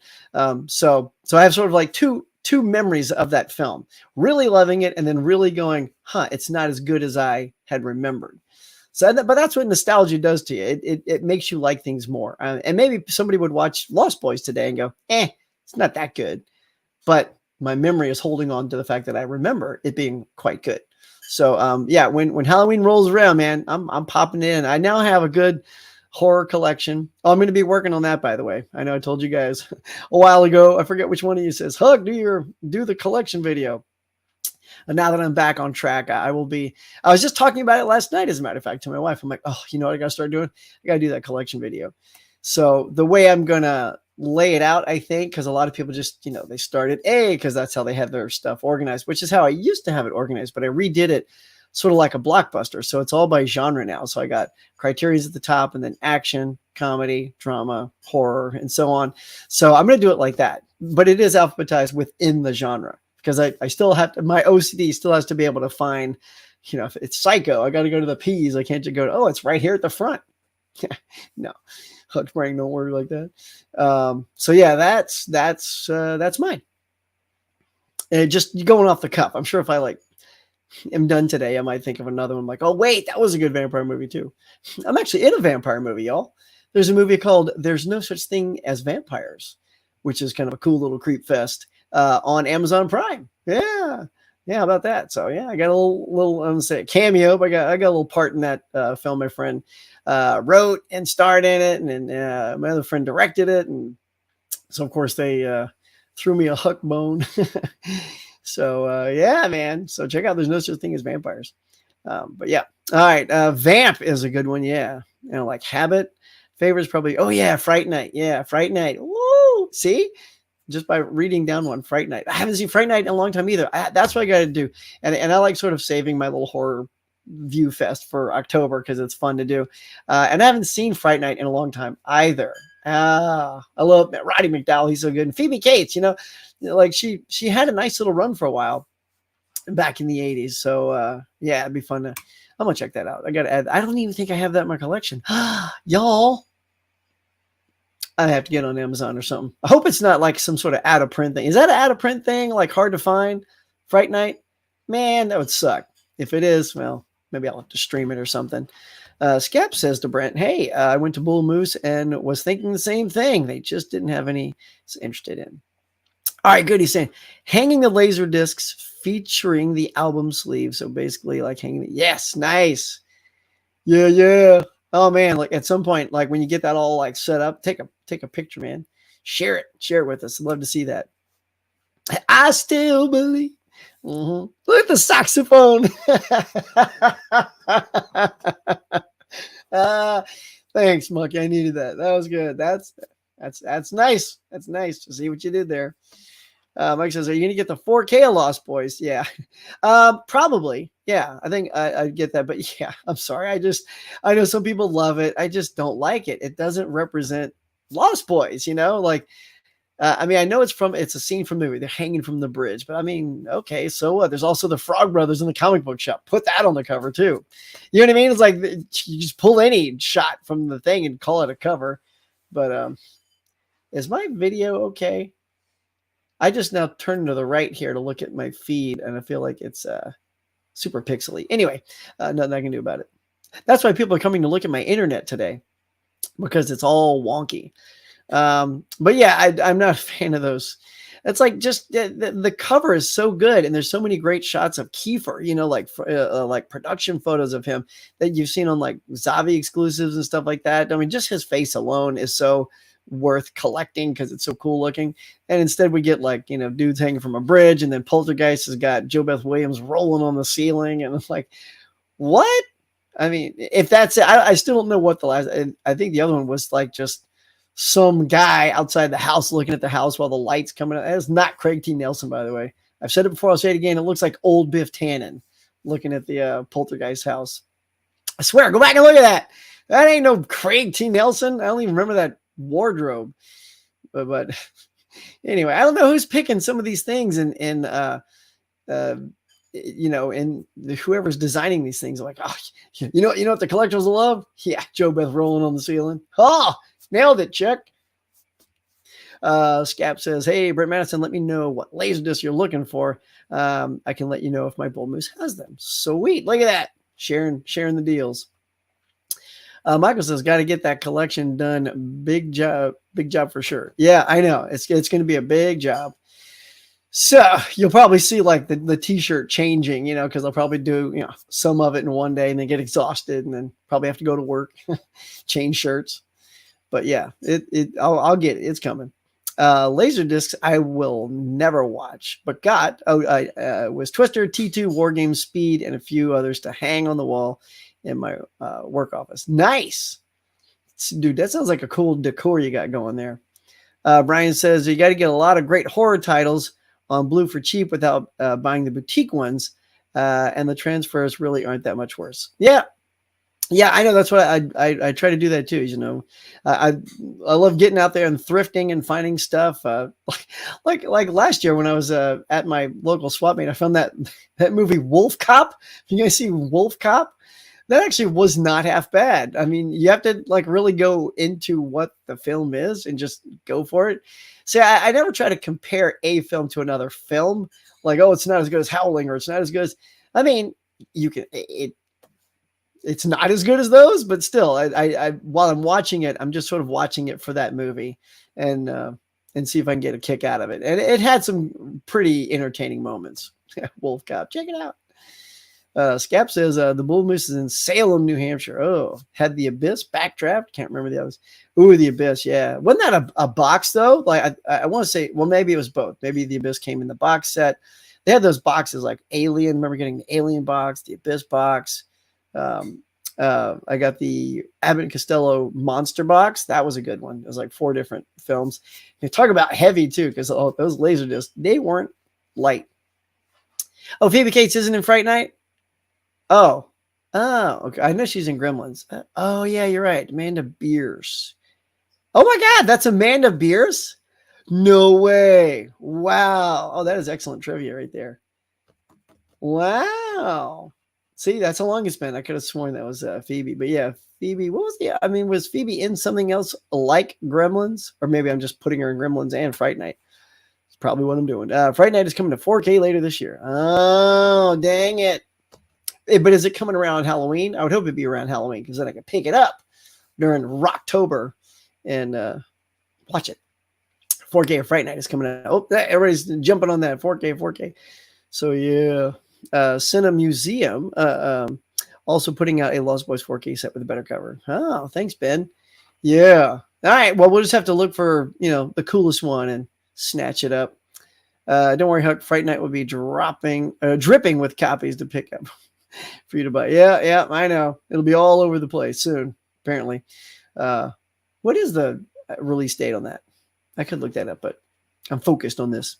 So I have sort of like two memories of that film: really loving it, and then really going, it's not as good as I had remembered. But that's what nostalgia does to you. It makes you like things more. And maybe somebody would watch Lost Boys today and go, it's not that good. But my memory is holding on to the fact that I remember it being quite good. So, when Halloween rolls around, man, I'm popping in. I now have a good horror collection. Oh, I'm going to be working on that, by the way. I know I told you guys a while ago. I forget which one of you says, Hug, do the collection video. And now that I'm back on track, I was just talking about it last night, as a matter of fact, to my wife. I'm like, oh, you know what I got to start doing? I got to do that collection video. So the way I'm going to lay it out, I think, because a lot of people just, they start at A, because that's how they have their stuff organized, which is how I used to have it organized, but I redid it sort of like a blockbuster. So it's all by genre now. So I got Criterion's at the top, and then action, comedy, drama, horror, and so on. So I'm going to do it like that, but it is alphabetized within the genre. Because I still have to, my OCD still has to be able to find, if it's psycho, I got to go to the P's. I can't just go to, it's right here at the front. No, Huck's brain don't work like that. So yeah, that's mine. And just going off the cuff. I'm sure if I am done today, I might think of another one. Like, oh wait, that was a good vampire movie too. I'm actually in a vampire movie, y'all. There's a movie called There's No Such Thing as Vampires, which is kind of a cool little creep fest. On Amazon Prime. Yeah. How about that? So yeah, I got a little I'm gonna say cameo, but I got a little part in that film. My friend wrote and starred in it, and then my other friend directed it, and so of course they threw me a Huck bone. So yeah, man. So check out There's No Such Thing as Vampires. But yeah, all right. Vamp is a good one. Yeah, like Habit. Favorites probably. Oh yeah, Fright Night. Yeah, Fright Night. Woo! See. Just by reading down one, Fright Night. I haven't seen Fright Night in a long time either. That's what I got to do. And I like sort of saving my little horror view fest for October, because it's fun to do. And I haven't seen Fright Night in a long time either. I love Roddy McDowall. He's so good. And Phoebe Cates, like she had a nice little run for a while. back in the 80s. So yeah, it'd be fun to. I'm gonna check that out. I gotta add. I don't even think I have that in my collection. Y'all, I have to get on Amazon or something. I hope it's not like some sort of out of print thing. Is that an out of print thing? Like hard to find? Fright Night? Man, that would suck. If it is, well, maybe I'll have to stream it or something. Scap says to Brent, hey, I went to Bull Moose and was thinking the same thing. They just didn't have any interested in. All right, good. He's saying hanging the laser discs featuring the album sleeve. So basically like hanging yes, nice. Yeah, yeah. Oh man, like at some point, like when you get that all like set up, take a picture, man. Share it with us. I'd love to see that. I still believe. Mm-hmm. Look at the saxophone. Thanks, Monkey. I needed that. That was good. That's nice. That's nice to see what you did there. Mike says, "Are you going to get the 4K of Lost Boys?" Yeah, probably. Yeah, I think I get that. But yeah, I'm sorry. I know some people love it. I just don't like it. It doesn't represent Lost Boys. You know, like. I mean, I know it's a scene from the movie. They're hanging from the bridge, but I mean, okay, so what? There's also the Frog Brothers in the comic book shop. Put that on the cover too. You know what I mean? It's like you just pull any shot from the thing and call it a cover. But is my video okay? I just now turned to the right here to look at my feed, and I feel like it's super pixely. Anyway, nothing I can do about it. That's why people are coming to look at my internet today, because it's all wonky. But yeah, I'm not a fan of those. It's like just the cover is so good, and there's so many great shots of Kiefer, you know, like production photos of him that you've seen on like Zavi exclusives and stuff like that. I mean, just his face alone is so worth collecting because it's so cool looking. And instead we get like, you know, dudes hanging from a bridge, and then Poltergeist has got Joe Beth Williams rolling on the ceiling, and it's like, what? I mean, if that's it, I still don't know what the last. And I think the other one was like just some guy outside the house looking at the house while the lights coming out. That is not Craig T. Nelson, by the way. I've said it before. I'll say it again. It looks like old Biff Tannen looking at the Poltergeist house. I swear, go back and look at that. That ain't no Craig T. Nelson. I don't even remember that wardrobe. But anyway, I don't know who's picking some of these things, and you know, and whoever's designing these things are like, oh, you know what the collectors will love? Yeah, Joe Beth rolling on the ceiling. Oh, nailed it, check. Scap says, hey, Brent Madison, let me know what laserdisc you're looking for. I can let you know if my Bull Moose has them. Sweet, look at that. Sharing the deals. Michael says, got to get that collection done. Big job for sure. Yeah, I know. It's going to be a big job. So you'll probably see like the t-shirt changing, you know, because I'll probably do, you know, some of it in one day and then get exhausted and then probably have to go to work, change shirts. But yeah, I'll get it. It's coming. Laser discs I will never watch, but was Twister, T2, War Game Speed, and a few others to hang on the wall in my work office. Nice, dude. That sounds like a cool decor you got going there. Brian says you got to get a lot of great horror titles on Blue for cheap without buying the boutique ones, and the transfers really aren't that much worse. Yeah, I know. That's what I try to do that too. You know, I love getting out there and thrifting and finding stuff. Like last year when I was at my local swap meet, I found that movie Wolf Cop. You guys see Wolf Cop? That actually was not half bad. I mean, you have to like really go into what the film is and just go for it. See, I never try to compare a film to another film. Like, oh, it's not as good as Howling, or it's not as good as. I mean, you can it's not as good as those, but still, I while I'm watching it, I'm just sort of watching it for that movie and see if I can get a kick out of it. And it had some pretty entertaining moments. Wolf Cop, check it out. Scap says the Bull Moose is in Salem, New Hampshire. Oh, had the Abyss backdraft. Can't remember the others. Ooh, the Abyss. Yeah, wasn't that a box though? Like I want to say, well, maybe it was both. Maybe the Abyss came in the box set. They had those boxes like Alien. Remember getting the Alien box, the Abyss box. I got the Abbott and Costello monster box. That was a good one. It was like 4 different films. You talk about heavy too, because those laser discs, they weren't light. Oh, Phoebe Cates isn't in Fright Night. Oh, okay. I know she's in Gremlins. Oh yeah, you're right. Amanda Beers. Oh my God, that's Amanda Beers. No way. Wow. Oh, that is excellent trivia right there. Wow. See, that's how long it's been. I could have sworn that was Phoebe, but yeah, Phoebe. What was the? I mean, was Phoebe in something else like Gremlins, or maybe I'm just putting her in Gremlins and Fright Night? It's probably what I'm doing. Fright Night is coming to 4K later this year. Oh, dang it! But is it coming around Halloween? I would hope it'd be around Halloween because then I could pick it up during Rocktober and watch it. 4K of Fright Night is coming out. Oh, everybody's jumping on that 4K, 4K. So yeah. Cine Museum also putting out a Lost Boys 4K set with a better cover. Oh, thanks, Ben. Yeah. All right. Well, we'll just have to look for, the coolest one and snatch it up. Don't worry, Huck. Fright Night will be dripping with copies to pick up for you to buy. Yeah, I know. It'll be all over the place soon, apparently. What is the release date on that? I could look that up, but I'm focused on this.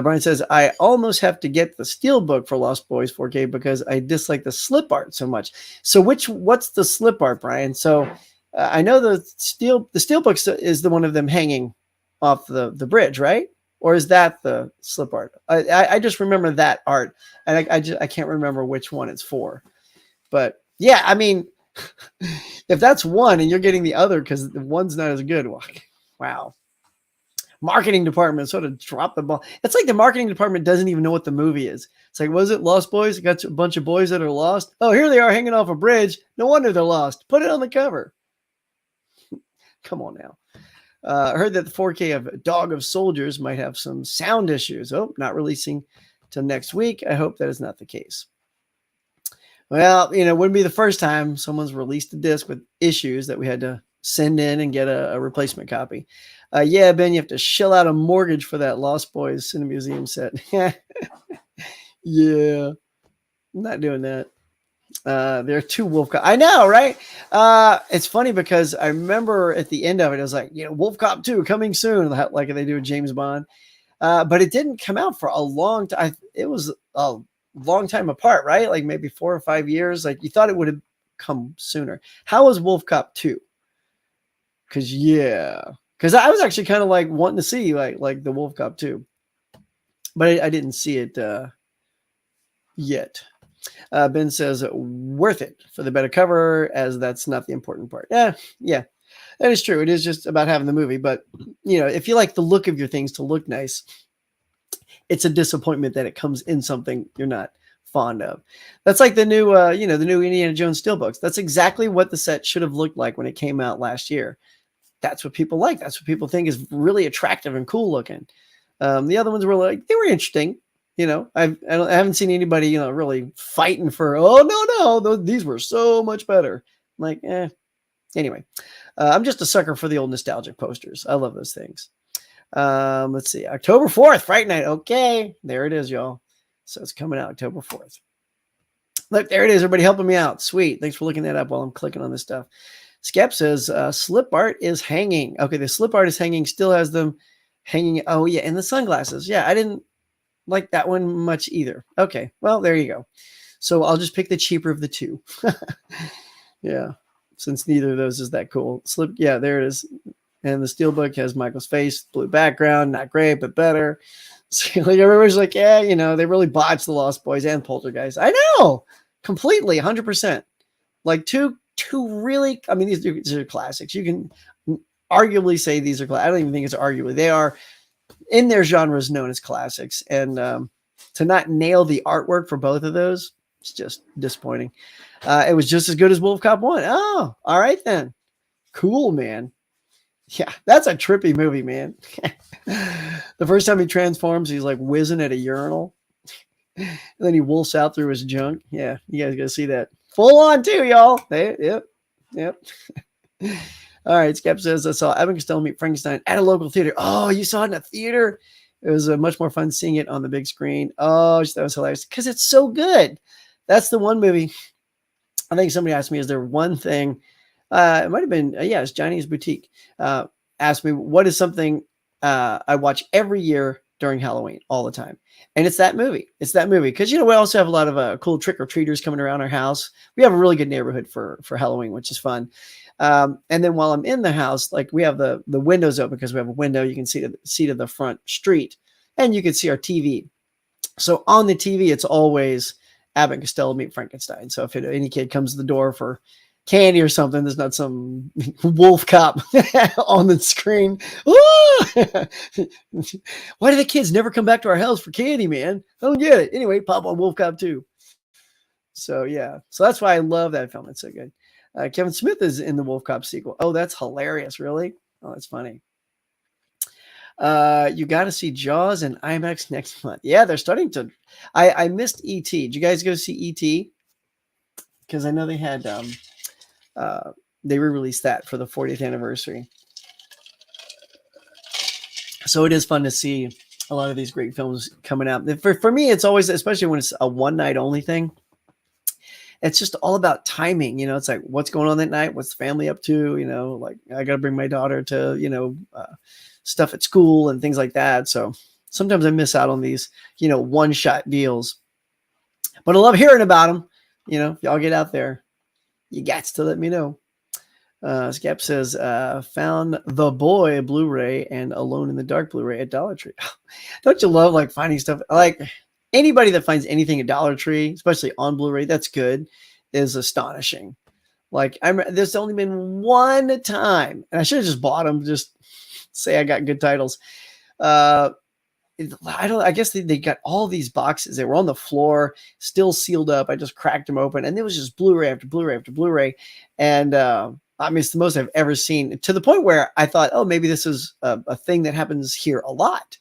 Brian says, I almost have to get the Steelbook for Lost Boys 4K because I dislike the slip art so much. So what's the slip art, Brian? So I know the Steelbook is the one of them hanging off the bridge, right? Or is that the slip art? I just remember that art, and I can't remember which one it's for. But yeah, I mean, if that's one and you're getting the other because the one's not as good, wow. Marketing department sort of dropped the ball. It's like the marketing department doesn't even know what the movie is. It's like, was it Lost Boys? It got a bunch of boys that are lost. Oh, here they are hanging off a bridge. No wonder they're lost. Put it on the cover. Come on now. I heard that the 4K of Dog of Soldiers might have some sound issues. Oh, not releasing till next week. I hope that is not the case. Well, it wouldn't be the first time someone's released a disc with issues that we had to send in and get a replacement copy. Yeah, Ben, you have to shell out a mortgage for that Lost Boys Cine Museum set. Yeah, I'm not doing that. There are two Wolf Cop. I know, right? It's funny because I remember at the end of it, it was like, Wolf Cop 2 coming soon, like they do with James Bond. But it didn't come out for a long time. It was a long time apart, right? Like maybe 4 or 5 years. Like you thought it would have come sooner. How was Wolf Cop 2? Because I was actually kind of like wanting to see like the Wolf Cop 2, but I didn't see it yet. Ben says worth it for the better cover, as that's not the important part. Yeah, that is true. It is just about having the movie, but if you like the look of your things to look nice, it's a disappointment that it comes in something you're not fond of. That's like the new the new Indiana Jones Steelbooks. That's exactly what the set should have looked like when it came out last year. That's what people like. That's what people think is really attractive and cool looking. The other ones were they were interesting. I haven't seen anybody, really fighting for, oh, no, these were so much better. I'm like, anyway, I'm just a sucker for the old nostalgic posters. I love those things. Let's see, October 4th, Fright Night. Okay, there it is, y'all. So it's coming out October 4th. Look, there it is. Everybody helping me out. Sweet. Thanks for looking that up while I'm clicking on this stuff. Skep says, slip art is hanging. Okay, the slip art is hanging, still has them hanging. Oh, yeah, and the sunglasses. Yeah, I didn't like that one much either. Okay, well, there you go. So I'll just pick the cheaper of the two. Yeah, since neither of those is that cool. Yeah, there it is. And the Steelbook has Michael's face, blue background, not great, but better. So like everybody's like, yeah, they really botched the Lost Boys and Poltergeist. I know, completely, 100%. Like two really, I mean, these are classics. You can arguably say these are classics. I don't even think it's arguably. They are in their genres known as classics. And to not nail the artwork for both of those, it's just disappointing. It was just as good as Wolf Cop 1. Oh, all right then. Cool, man. Yeah, that's a trippy movie, man. The first time he transforms, he's like whizzing at a urinal. And then he wolfs out through his junk. Yeah, you guys got to see that. Full on too, y'all. Yep. All right, Skep says, I saw Evan Costello meet Frankenstein at a local theater. Oh, you saw it in a theater? It was much more fun seeing it on the big screen. Oh, that was hilarious because it's so good. That's the one movie. I think somebody asked me, is there one thing? It might have been, it's Johnny's Boutique. Asked me, what is something I watch every year during Halloween all the time? And it's that movie. Because, we also have a lot of cool trick-or-treaters coming around our house. We have a really good neighborhood for Halloween, which is fun. And then while I'm in the house, like we have the windows open because we have a window. You can see to the front street and you can see our TV. So on the TV, it's always Abbott and Costello Meet Frankenstein. So if any kid comes to the door for candy or something, there's not some wolf cop on the screen. Why do the kids never come back to our house for candy, man? I don't get it. Anyway, pop on Wolf Cop 2. So yeah, so that's why I love that film. It's so good. Kevin Smith is in the Wolf Cop sequel. Oh, that's hilarious. Really? Oh, that's funny. You got to see Jaws and IMAX next month. Yeah, they're starting to. I missed E.T. Did you guys go see E.T.? Because I know they had they re-released that for the 40th anniversary. So it is fun to see a lot of these great films coming out. For me, it's always, especially when it's a one night only thing, it's just all about timing. You know, it's like, what's going on that night? What's the family up to? You know, like I got to bring my daughter to, stuff at school and things like that. So sometimes I miss out on these, one shot deals, but I love hearing about them. If y'all get out there, you got to let me know. Scap says, found The Boy Blu-ray and Alone in the Dark Blu-ray at Dollar Tree. Don't you love like finding stuff? Like anybody that finds anything at Dollar Tree, especially on Blu-ray, that's good, is astonishing. Like there's only been one time, and I should have just bought them, just say I got good titles. I guess they got all these boxes. They were on the floor, still sealed up. I just cracked them open, and it was just Blu-ray after Blu-ray after Blu-ray. And it's the most I've ever seen, to the point where I thought, oh, maybe this is a thing that happens here a lot.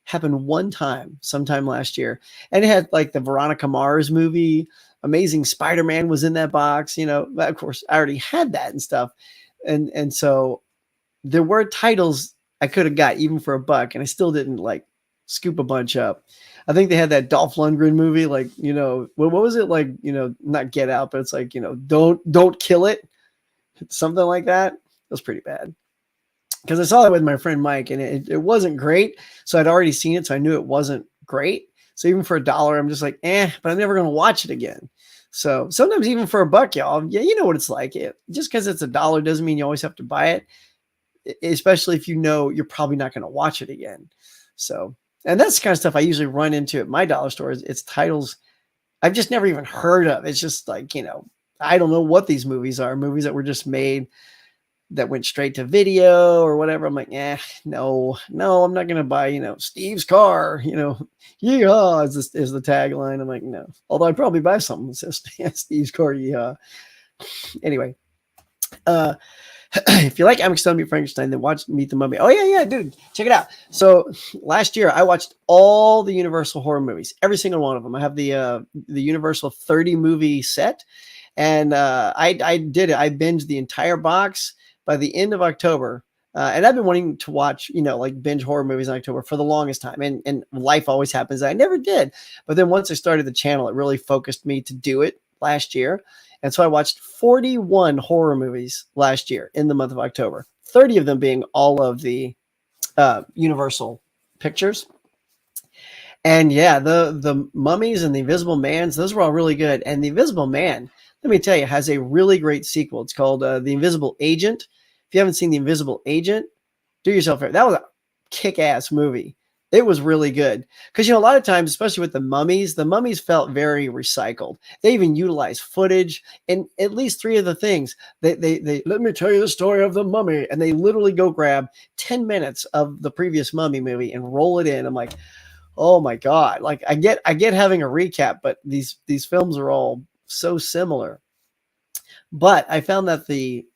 Happened one time, sometime last year. And it had like the Veronica Mars movie. Amazing Spider-Man was in that box. Of course, I already had that and stuff. And so there were titles I could have got even for $1, and I still didn't like scoop a bunch up. I think they had that Dolph Lundgren movie, like, what was it like, not Get Out, but it's like, don't kill it. Something like that. It was pretty bad. Because I saw it with my friend Mike, and it wasn't great. So I'd already seen it, so I knew it wasn't great. So even for $1, I'm just like, but I'm never going to watch it again. So sometimes even for $1, y'all, yeah, you know what it's like. Just because it's $1 doesn't mean you always have to buy it, especially if you're probably not going to watch it again. So, and that's the kind of stuff I usually run into at my dollar stores. It's titles I've just never even heard of. It's just like, I don't know what these movies are. Movies that were just made that went straight to video or whatever. I'm like, no, I'm not going to buy, Steve's car, yeehaw is the tagline. I'm like, no, although I'd probably buy something that says Steve's car, yeehaw. Anyway, if you like Amsterdam Meet Frankenstein, then watch Meet the Mummy. Oh yeah, dude, check it out. So last year I watched all the Universal horror movies, every single one of them. I have the Universal 30 movie set, and I did it. I binged the entire box by the end of October. And I've been wanting to watch, like binge horror movies in October for the longest time. And life always happens. I never did. But then once I started the channel, it really focused me to do it last year. And so I watched 41 horror movies last year in the month of October, 30 of them being all of the Universal pictures. And yeah, the Mummies and the Invisible Mans, those were all really good. And the Invisible Man, let me tell you, has a really great sequel. It's called The Invisible Agent. If you haven't seen The Invisible Agent, do yourself a favor. That was a kick-ass movie. It was really good. Because, a lot of times, especially with the mummies felt very recycled. They even utilized footage. And at least 3 of the things, they let me tell you the story of the mummy. And they literally go grab 10 minutes of the previous Mummy movie and roll it in. I'm like, oh my God. Like I get having a recap, but these films are all so similar. But I found that the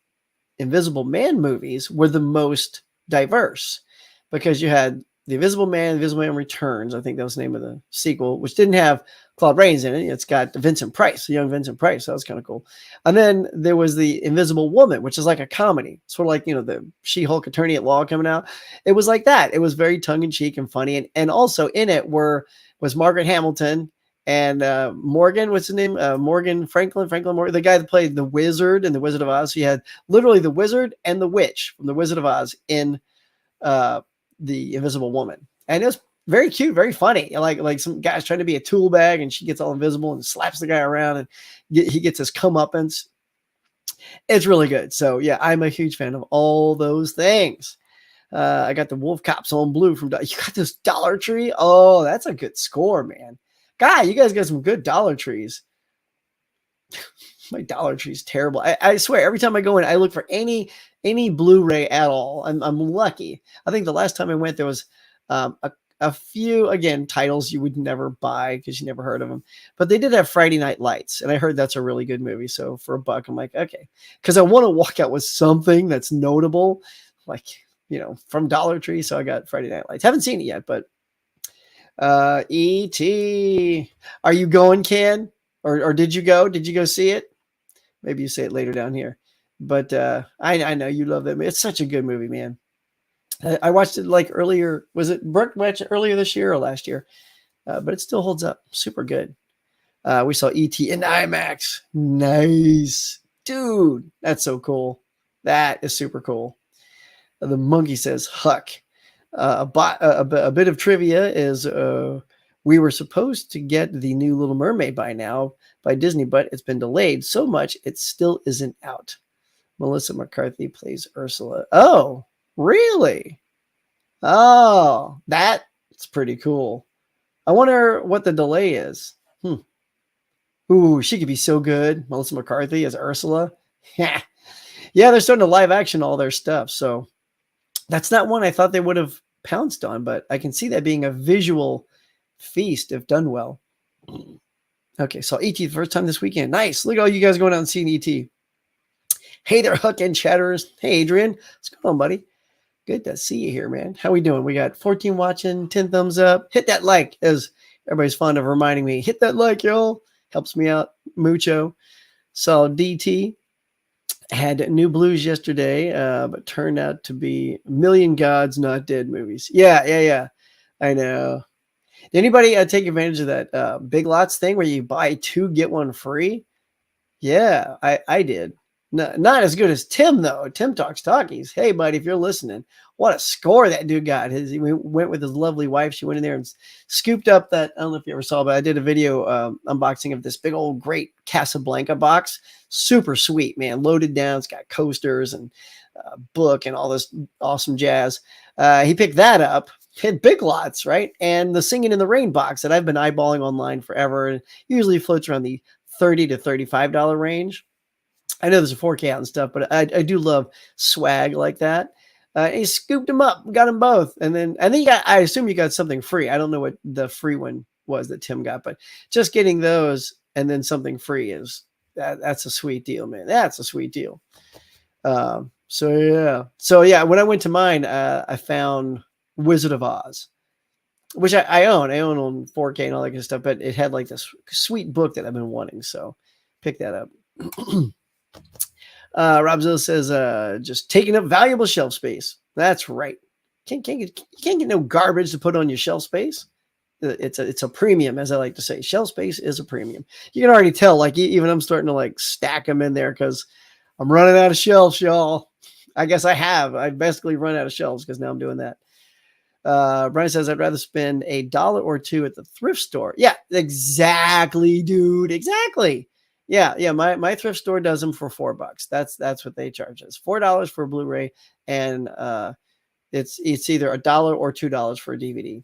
Invisible Man movies were the most diverse, because you had The Invisible Man Returns. I think that was the name of the sequel, which didn't have Claude Rains in it. It's got Vincent Price, the young Vincent Price. That was kind of cool. And then there was The Invisible Woman, which is like a comedy, sort of like, the She-Hulk Attorney at Law coming out. It was like that. It was very tongue-in-cheek and funny. And also in it was Margaret Hamilton and Morgan, what's his name? Morgan Franklin Morgan, the guy that played the Wizard in The Wizard of Oz. So you had literally the Wizard and the Witch from The Wizard of Oz in The Invisible Woman. And it was very cute, very funny. Like some guy's trying to be a tool bag, and she gets all invisible and slaps the guy around, and he gets his comeuppance. It's really good. So yeah, I'm a huge fan of all those things. I got the Wolf Cops on Blue from, you got this Dollar Tree. Oh, that's a good score, man. God, you guys got some good Dollar Trees. My Dollar Tree is terrible. I swear, every time I go in, I look for any Blu-ray at all. I'm lucky. I think the last time I went, there was a few, again, titles you would never buy because you never heard of them. But they did have Friday Night Lights, and I heard that's a really good movie. So for $1, I'm like, okay, because I want to walk out with something that's notable, like, from Dollar Tree. So I got Friday Night Lights. Haven't seen it yet, but E.T. Are you going, Ken? Or did you go? Did you go see it? Maybe you say it later down here. But I know you love that movie. It's such a good movie, man. I watched it like earlier. Was it Brooke watched it earlier this year or last year? But it still holds up. Super good. We saw E.T. in IMAX. Nice. Dude, that's so cool. That is super cool. The monkey says, Huck. A bit of trivia is we were supposed to get the new Little Mermaid by now by Disney, but it's been delayed so much it still isn't out. Melissa McCarthy plays Ursula. Oh, really? Oh, that's pretty cool. I wonder what the delay is. Ooh, she could be so good. Melissa McCarthy as Ursula. Yeah, they're starting to live action all their stuff. So that's not one I thought they would have pounced on, but I can see that being a visual feast if done well. Okay, so E.T. the first time this weekend. Nice. Look at all you guys going out and seeing E.T. Hey there, Huck and Chatters. Hey, Adrian. What's going on, buddy? Good to see you here, man. How we doing? We got 14 watching, 10 thumbs up. Hit that like, as everybody's fond of reminding me. Hit that like, y'all. Helps me out mucho. Saw DT. Had New Blues yesterday, but turned out to be Million Gods Not Dead movies. Yeah. I know. Did anybody take advantage of that Big Lots thing where you buy 2, get 1 free? Yeah, I did. Not as good as Tim, though. Tim talks talkies. Hey, buddy, if you're listening, what a score that dude got. He went with his lovely wife. She went in there and scooped up that. I don't know if you ever saw, but I did a video unboxing of this big old great Casablanca box. Super sweet, man. Loaded down. It's got coasters and book and all this awesome jazz. He picked that up. Hit Big Lots, right? And the Singing in the Rain box that I've been eyeballing online forever. And usually floats around the $30 to $35 range. I know there's a 4K out and stuff, but I do love swag like that. He scooped them up, got them both. And then I assume you got something free. I don't know what the free one was that Tim got, but just getting those and then something free that's a sweet deal, man. That's a sweet deal. So yeah, when I went to mine, I found Wizard of Oz, which I own. I own on 4K and all that kind of stuff, but it had like this sweet book that I've been wanting. So pick that up. Rob Zilla says, just taking up valuable shelf space. That's right. You can't get no garbage to put on your shelf space. It's a premium, as I like to say. Shelf space is a premium. You can already tell, like, even I'm starting to like stack them in there because I'm running out of shelves, y'all. I guess I basically run out of shelves because now I'm doing that. Brian says, I'd rather spend $1 or $2 at the thrift store. Yeah, exactly, dude. Exactly. Yeah. My thrift store does them for $4. That's what they charge us. $4 for a Blu-ray, and it's either $1 or $2 for a DVD.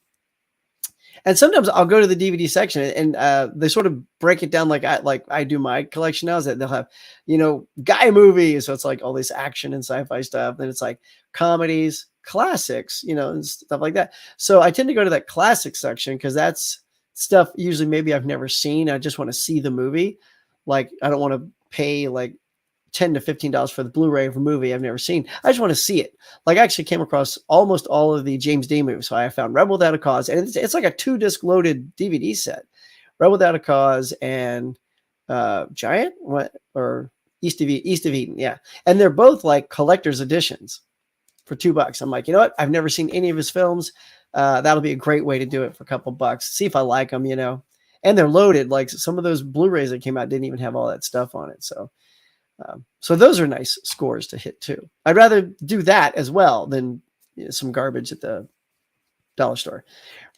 And sometimes I'll go to the DVD section and they sort of break it down like I do my collection now. Is that they'll have, guy movies. So it's like all this action and sci-fi stuff. Then it's like comedies, classics, and stuff like that. So I tend to go to that classic section because that's stuff usually maybe I've never seen. I just want to see the movie. Like, I don't want to pay like $10 to $15 for the Blu-ray of a movie I've never seen. I just want to see it. Like, I actually came across almost all of the James Dean movies. So I found Rebel Without a Cause, and it's like a 2-disc loaded DVD set. Rebel Without a Cause and Giant or East of Eden. Yeah. And they're both like collector's editions for $2. I'm like, you know what? I've never seen any of his films. That'll be a great way to do it for a couple bucks. See if I like them, and they're loaded. Like, some of those Blu-rays that came out didn't even have all that stuff on it. So those are nice scores to hit too. I'd rather do that as well than some garbage at the dollar store.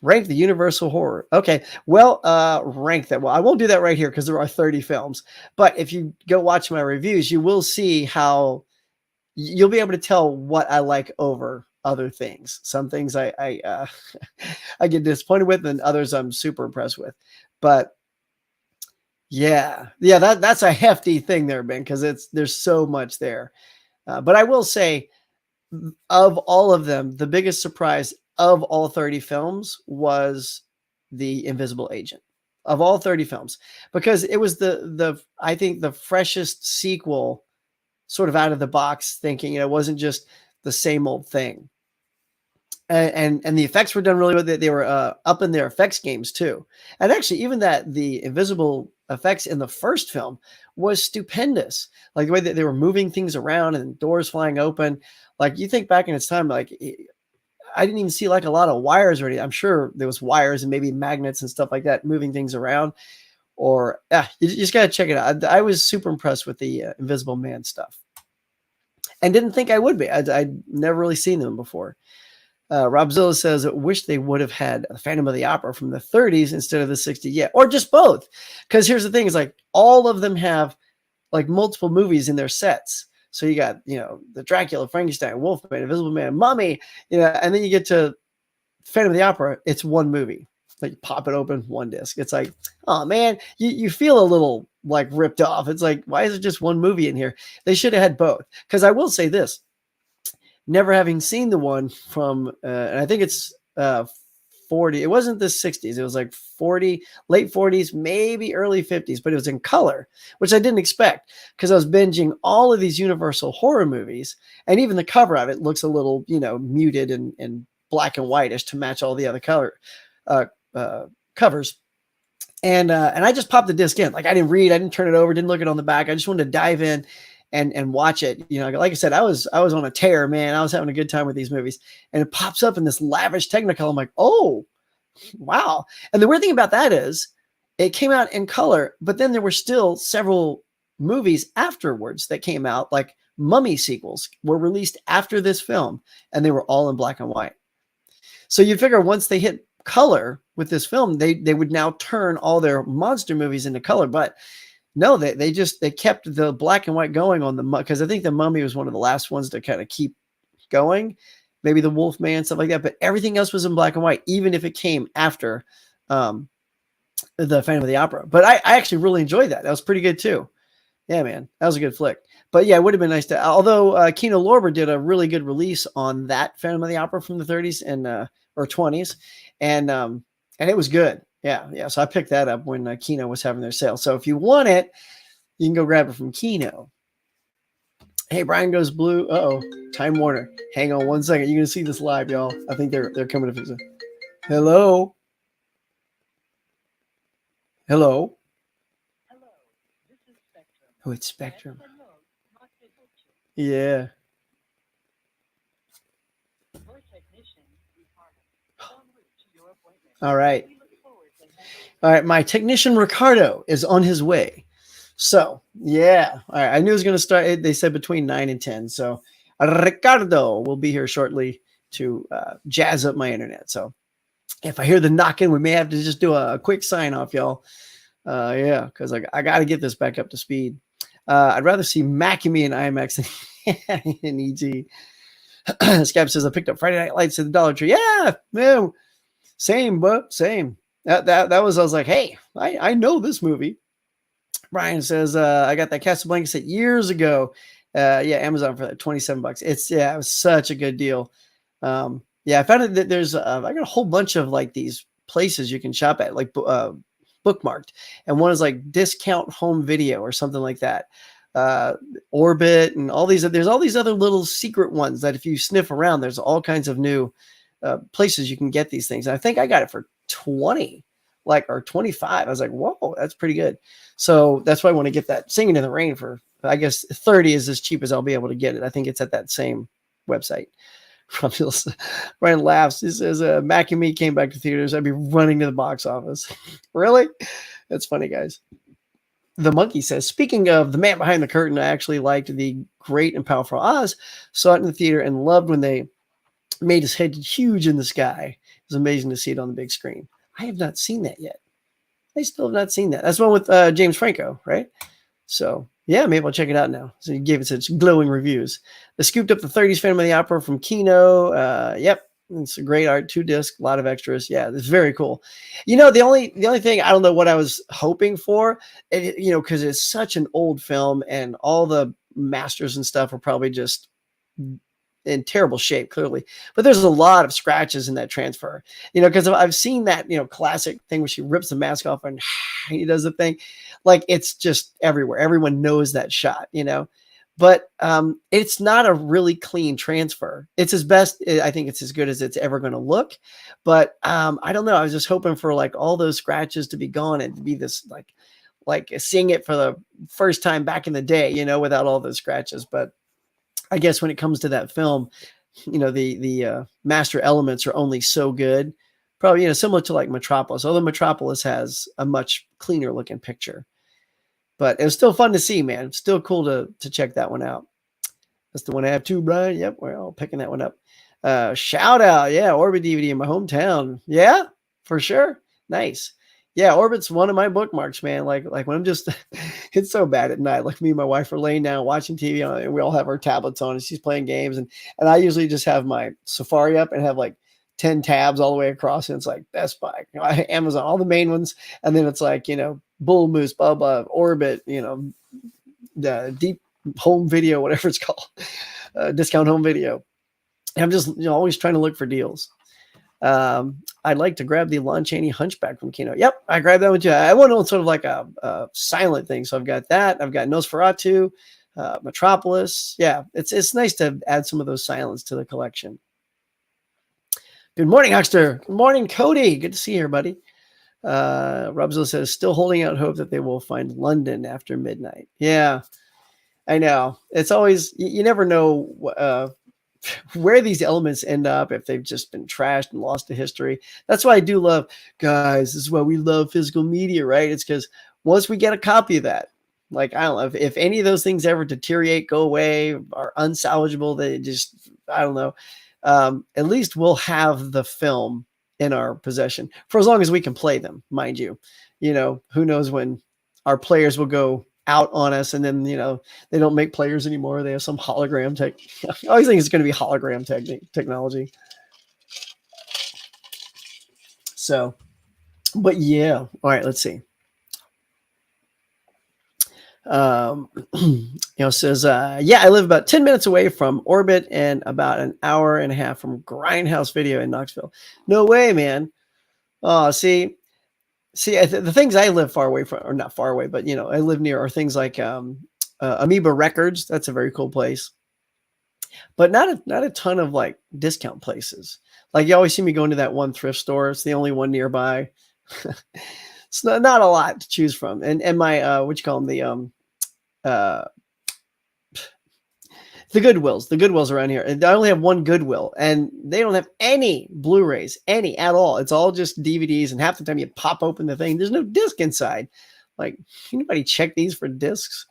Rank the Universal horror. Okay. Well, rank that. Well, I won't do that right here because there are 30 films, but if you go watch my reviews, you will see how you'll be able to tell what I like over other things. Some things I I get disappointed with, and others I'm super impressed with. But yeah, that's a hefty thing there, Ben, because there's so much there. But I will say, of all of them, the biggest surprise of all 30 films was the Invisible Agent. Of all 30 films, because it was the I think the freshest sequel, sort of out of the box thinking. It wasn't just the same old thing. And the effects were done really well. They were up in their effects games too. And actually, even the invisible effects in the first film was stupendous. Like the way that they were moving things around and doors flying open. Like you think back in its time, like I didn't even see like a lot of wires or anything. I'm sure there was wires and maybe magnets and stuff like that moving things around. Or you just gotta check it out. I was super impressed with the Invisible Man stuff, and didn't think I would be. I'd never really seen them before. Robzilla says, wish they would have had a Phantom of the Opera from the 30s instead of the 60s. Yeah, or just both. Because here's the thing, is like all of them have like multiple movies in their sets. So you got, the Dracula, Frankenstein, Wolfman, Invisible Man, Mummy, and then you get to Phantom of the Opera. It's one movie. Like you pop it open, one disc. It's like, oh man, you feel a little like ripped off. It's like, why is it just one movie in here? They should have had both. Because I will say this, never having seen the one from, and I think it's 40. It wasn't the 60s. It was like 40, late 40s, maybe early 50s, but it was in color, which I didn't expect because I was binging all of these Universal horror movies, and even the cover of it looks a little, muted and black and whitish to match all the other color covers. And I just popped the disc in. Like I didn't read, I didn't turn it over, didn't look it on the back. I just wanted to dive in and watch it. Like I said, I was on a tear, man. I was having a good time with these movies, and it pops up in this lavish Technicolor. I'm like, oh, wow. And the weird thing about that is it came out in color, but then there were still several movies afterwards that came out, like Mummy sequels were released after this film, and they were all in black and white. So you figure once they hit color with this film, they would now turn all their monster movies into color. But no, they kept the black and white going on because I think the Mummy was one of the last ones to kind of keep going, maybe the Wolfman, stuff like that. But everything else was in black and white, even if it came after the Phantom of the Opera. But I actually really enjoyed that. That was pretty good too. Yeah, man, that was a good flick. But yeah, it would have been nice to. Although Kino Lorber did a really good release on that Phantom of the Opera from the 30s and or 20s, and it was good. Yeah. So I picked that up when Kino was having their sale. So if you want it, you can go grab it from Kino. Hey, Brian Goes Blue. Uh-oh, Time Warner. Hang on one second. You're going to see this live, y'all. I think they're coming to visit. Hello? Hello? Hello, this is Spectrum. Oh, it's Spectrum. Yeah. Yeah. Your technician, Ricardo, en route to your appointment. All right. We look forward to having All right, my technician Ricardo is on his way. So, yeah. All right, I knew it was going to start. They said between 9 and 10. So, Ricardo will be here shortly to jazz up my internet. So, if I hear the knocking, we may have to just do a quick sign off, y'all. Yeah, because I got to get this back up to speed. I'd rather see Macamee in IMAX than in EG. Scab says, I picked up Friday Night Lights at the Dollar Tree. Yeah, man. Same, but same. That was, I was like, hey, I know this movie. Brian says, I got that Casablanca set years ago. Yeah, Amazon for that, $27. It was such a good deal. Yeah, I found that there's, I got a whole bunch of like these places you can shop at, like bookmarked. And one is like Discount Home Video or something like that. Orbit and all these, there's all these other little secret ones that if you sniff around, there's all kinds of new places you can get these things. And I think I got it for 20, or 25. I was like, whoa, that's pretty good. So that's why I want to get that Singing in the Rain for, I guess 30 is as cheap as I'll be able to get it. I think it's at that same website. Ryan laughs. He says, Mac and Me came back to theaters. I'd be running to the box office. Really? That's funny, guys. The Monkey says, speaking of The Man Behind the Curtain, I actually liked The Great and Powerful Oz. Saw it in the theater and loved when they made his head huge in the sky. It was amazing to see it on the big screen. I have not seen that yet. I still have not seen that. That's one with James Franco, right? So, yeah, maybe I'll check it out now. So he gave it such glowing reviews. They scooped up the 30s Phantom of the Opera from Kino. Yep. It's a great art, 2 disc, a lot of extras. Yeah, it's very cool. The only thing, I don't know what I was hoping for, because it's such an old film and all the masters and stuff are probably just in terrible shape, clearly. But there's a lot of scratches in that transfer, because I've seen that, classic thing where she rips the mask off and he does the thing. Like, it's just everywhere. Everyone knows that shot. But it's not a really clean transfer. It's his best. I think it's as good as it's ever going to look. But I don't know. I was just hoping for like all those scratches to be gone and to be this like seeing it for the first time back in the day, without all those scratches. But I guess when it comes to that film, the master elements are only so good. Probably, similar to like Metropolis, although Metropolis has a much cleaner looking picture. But it was still fun to see, man. Still cool to check that one out. That's the one I have too, Brian. Yep, we're all picking that one up. Shout out. Yeah, Orbit DVD in my hometown. Yeah, for sure. Nice. Yeah, Orbit's one of my bookmarks, man. Like when I'm just, it's so bad at night. Like me and my wife are laying down watching TV, and we all have our tablets on, and she's playing games, and I usually just have my Safari up and have like 10 tabs all the way across, and it's like Best Buy, Amazon, all the main ones, and then it's like Bull Moose, blah blah, Orbit, the Deep Home Video, whatever it's called, Discount Home Video. And I'm just always trying to look for deals. I'd like to grab the Lon Chaney Hunchback from Kino. Yep, I grabbed that one too. I want sort of like a silent thing. So I've got that. I've got Nosferatu, Metropolis. Yeah, it's nice to add some of those silents to the collection. Good morning, Huckster. Good morning, Cody. Good to see you here, buddy. Robzo says, still holding out hope that they will find London after midnight. Yeah, I know. It's always, you never know where these elements end up, if they've just been trashed and lost to history. That's why I do love, guys, this is why we love physical media, right? It's because once we get a copy of that, like, I don't know, if any of those things ever deteriorate, go away, are unsalvageable, they just, I don't know, at least we'll have the film in our possession for as long as we can play them, mind you. Who knows when our players will go out on us, and then they don't make players anymore. They have some hologram tech. I always think it's going to be hologram technology. So, but yeah. All right, let's see. Says, yeah, I live about 10 minutes away from Orbit and about an hour and a half from Grindhouse Video in Knoxville. No way, man. Oh, see, the things I live far away from, or not far away, but I live near, are things like Amoeba Records. That's a very cool place, but not a ton of like discount places. Like, you always see me going to that one thrift store. It's the only one nearby. It's not a lot to choose from. And my what you call them, the Goodwills around here. I only have one Goodwill, and they don't have any Blu-rays, any at all. It's all just DVDs, and half the time you pop open the thing, there's no disc inside. Like, anybody check these for discs?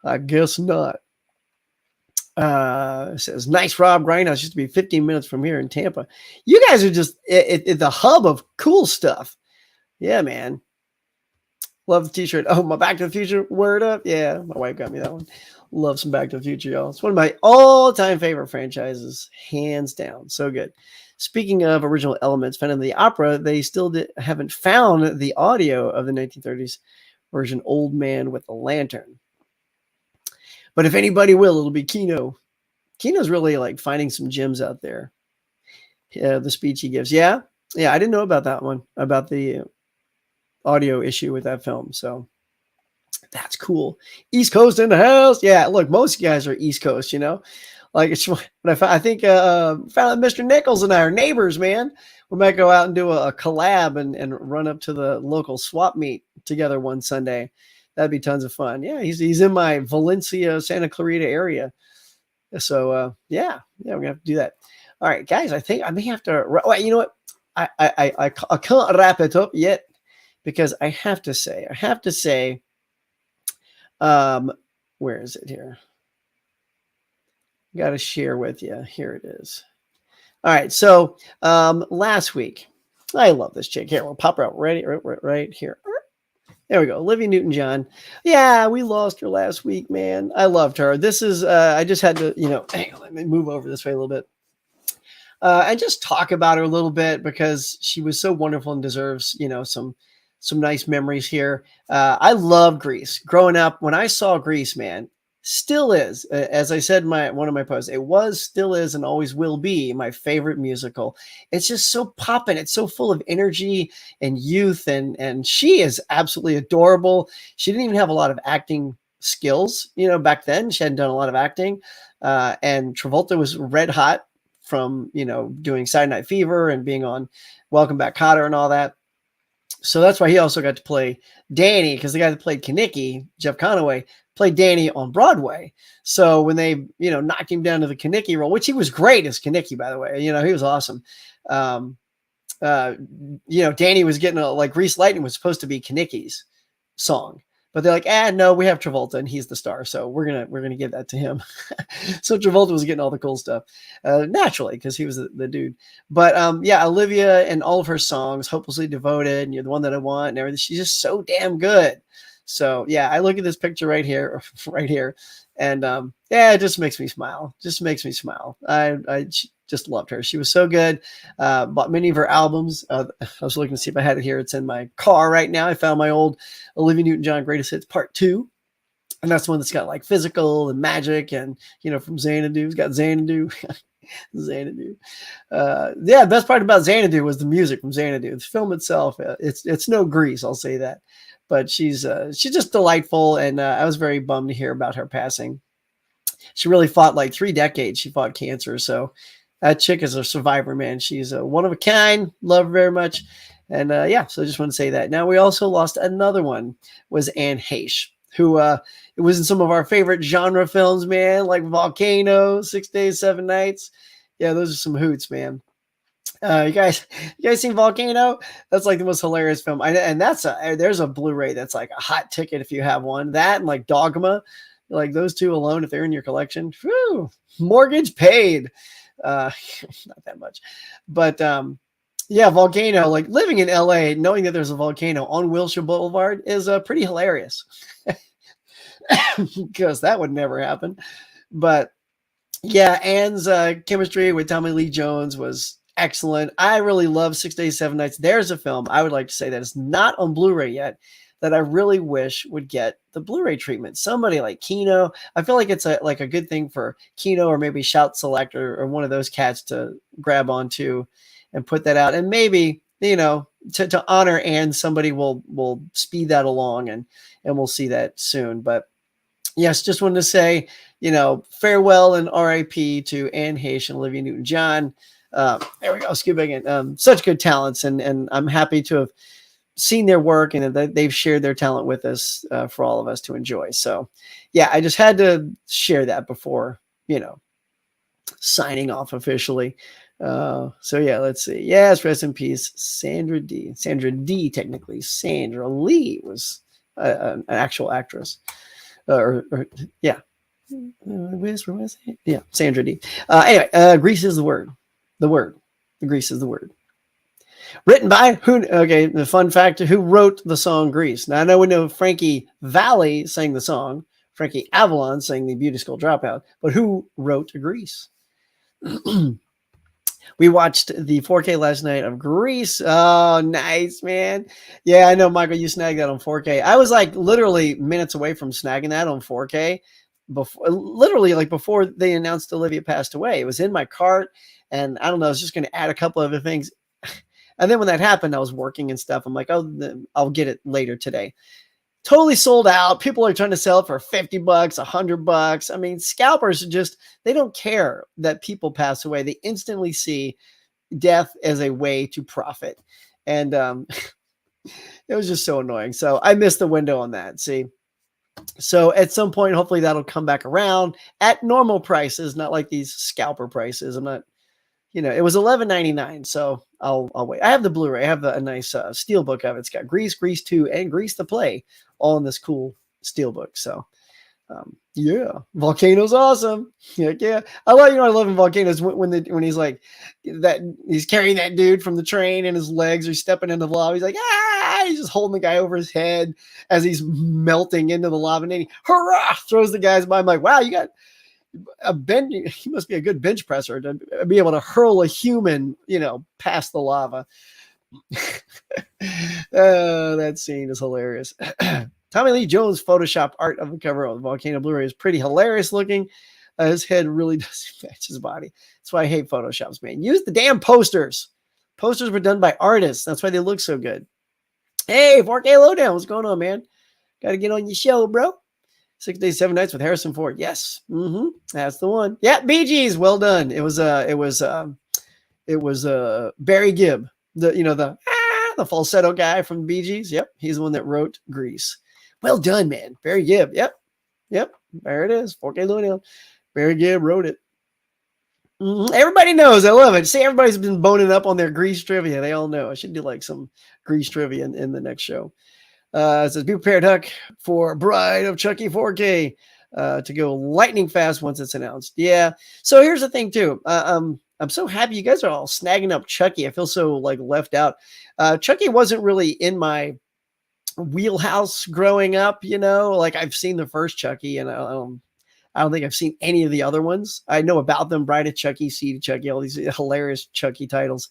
I guess not. It says, nice, Rob. Grindhouse used to be 15 minutes from here in Tampa. You guys are just the hub of cool stuff. Yeah, man. Love the t-shirt. Oh, my Back to the Future, word up. Yeah, my wife got me that one. Love some Back to the Future, y'all. It's one of my all-time favorite franchises, hands down. So good. Speaking of original elements found in the opera, they still haven't found the audio of the 1930s version Old Man with the Lantern. But if anybody will, it'll be Kino. Kino's really like finding some gems out there. Yeah, the speech he gives. Yeah, I didn't know about that one, about the audio issue with that film. So that's cool. East Coast in the house. Yeah, look, most guys are East Coast, Like, it's when I think found out Mr. Nichols and I are neighbors, man. We might go out and do a collab and run up to the local swap meet together one Sunday. That'd be tons of fun. Yeah, he's in my Valencia, Santa Clarita area. So yeah, we're gonna have to do that. All right, guys, I think I may have to. Well, you know what? I can't wrap it up yet because I have to say. Where is it here? Got to share with you. Here it is. All right. So, last week, I love this chick. Here, we'll pop her out right here. There we go. Olivia Newton-John. Yeah, we lost her last week, man. I loved her. This is, I just had to, hang on, let me move over this way a little bit. and just talk about her a little bit because she was so wonderful and deserves, some nice memories here. I love Grease. Growing up, when I saw Grease, man, still is, as I said in one of my posts, it was, still is, and always will be my favorite musical. It's just so poppin'. It's so full of energy and youth, and she is absolutely adorable. She didn't even have a lot of acting skills, back then. She hadn't done a lot of acting, and Travolta was red hot from doing Saturday Night Fever and being on Welcome Back, Kotter and all that. So that's why he also got to play Danny, because the guy that played Kenickie, Jeff Conaway, played Danny on Broadway. So when they, knocked him down to the Kenickie role, which he was great as Kenickie, by the way, he was awesome. Danny was getting like Grease Lightning was supposed to be Kenickie's song, but they're like, no, we have Travolta and he's the star, so we're gonna give that to him. So Travolta was getting all the cool stuff, naturally, because he was the dude. But Olivia and all of her songs, Hopelessly Devoted and You're the One That I Want and everything, she's just so damn good. So yeah, I look at this picture right here, and it just makes me smile. I just loved her. She was so good. Bought many of her albums. I was looking to see if I had it here. It's in my car right now. I found my old Olivia Newton-John Greatest Hits Part 2. And that's the one that's got like Physical and Magic and, from Xanadu. It's got Xanadu. Xanadu. Best part about Xanadu was the music from Xanadu. The film itself, it's no Grease, I'll say that. But she's just delightful. And I was very bummed to hear about her passing. She really fought like 3 decades. She fought cancer. So that chick is a survivor, man. She's one of a kind. Love her very much. And so I just want to say that. Now, we also lost another one, was Anne Heche, who it was in some of our favorite genre films, man, like Volcano, 6 Days, 7 Nights. Yeah, those are some hoots, man. You guys seen Volcano? That's like the most hilarious film. And there's a Blu-ray that's like a hot ticket if you have one. That and like Dogma, like those two alone, if they're in your collection, whew, mortgage paid. Not that much, but Volcano. Like living in LA, knowing that there's a volcano on Wilshire Boulevard is pretty hilarious, because that would never happen. But yeah, Anne's chemistry with Tommy Lee Jones was excellent. I really love 6 Days, 7 Nights. There's a film I would like to say that is not on Blu-ray yet that I really wish would get the Blu-ray treatment. Somebody like Kino. I feel like it's a good thing for Kino or maybe Shout Select or one of those cats to grab onto and put that out. And maybe, to honor Anne, somebody will speed that along and we'll see that soon. But yes, just wanted to say, farewell and RIP to Anne Heche and Olivia Newton-John. There we go. Scuba again. Such good talents, and I'm happy to have seen their work and that they've shared their talent with us for all of us to enjoy. So, yeah, I just had to share that before, signing off officially. Let's see. Yes, rest in peace, Sandra D. Technically, Sandra Lee was an actual actress. Yeah, Sandra D. Anyway, Grease is the word. Grease is the word. Written by who? Okay, the fun fact: who wrote the song Grease? Now I know we know Frankie Valli sang the song. Frankie Avalon sang the Beauty School Dropout. But who wrote Grease? We watched the 4K last night of Grease. Oh, nice, man. Yeah, I know, Michael, you snagged that on 4K. I was like literally minutes away from snagging that on 4K before they announced Olivia passed away. It was in my cart, and I don't know, I was just going to add a couple other things. And then when that happened, I was working and stuff. I'm like, I'll get it later today. Totally sold out. People are trying to sell it for $50, $100. I mean, scalpers they don't care that people pass away. They instantly see death as a way to profit. And it was just so annoying. So I missed the window on that. See? So at some point, hopefully that'll come back around at normal prices, not like these scalper prices. I'm not, it was $11.99. So I'll wait. I have the Blu-ray. I have a nice steelbook of it. It's got Grease, Grease 2, and Grease the Play all in this cool steelbook. So Volcano's awesome. Yeah. I love in Volcanoes when he's like that, he's carrying that dude from the train and his legs are stepping into the lava. He's like, he's just holding the guy over his head as he's melting into the lava, and then he hurrah throws the guys by. I'm like, wow, you got a bench. He must be a good bench presser to be able to hurl a human, past the lava. That scene is hilarious. Tommy Lee Jones' Photoshop art of the cover of the Volcano Blu-ray is pretty hilarious looking. His head really doesn't match his body. That's why I hate Photoshops, man. Use the damn posters. Posters were done by artists. That's why they look so good. Hey, 4K Lowdown. What's going on, man? Got to get on your show, bro. 6 Days, 7 Nights with Harrison Ford. Yes. That's the one. Yeah, Bee Gees. Well done. It was Barry Gibb. The falsetto guy from the Bee Gees. Yep. He's the one that wrote Grease. Well done, man. Barry Gibb. Yep. There it is. 4K Lowdown. Barry Gibb wrote it. Everybody knows. I love it. See, everybody's been boning up on their Grease trivia. They all know. I should do like some Grease trivia in the next show. It says, be prepared, Huck, for Bride of Chucky 4K to go lightning fast once it's announced. Yeah. So here's the thing, too. I'm so happy you guys are all snagging up Chucky. I feel so like left out. Chucky wasn't really in my wheelhouse growing up, like I've seen the first Chucky and I don't think I've seen any of the other ones. I know about them, Bride of Chucky, Seed of Chucky, all these hilarious Chucky titles.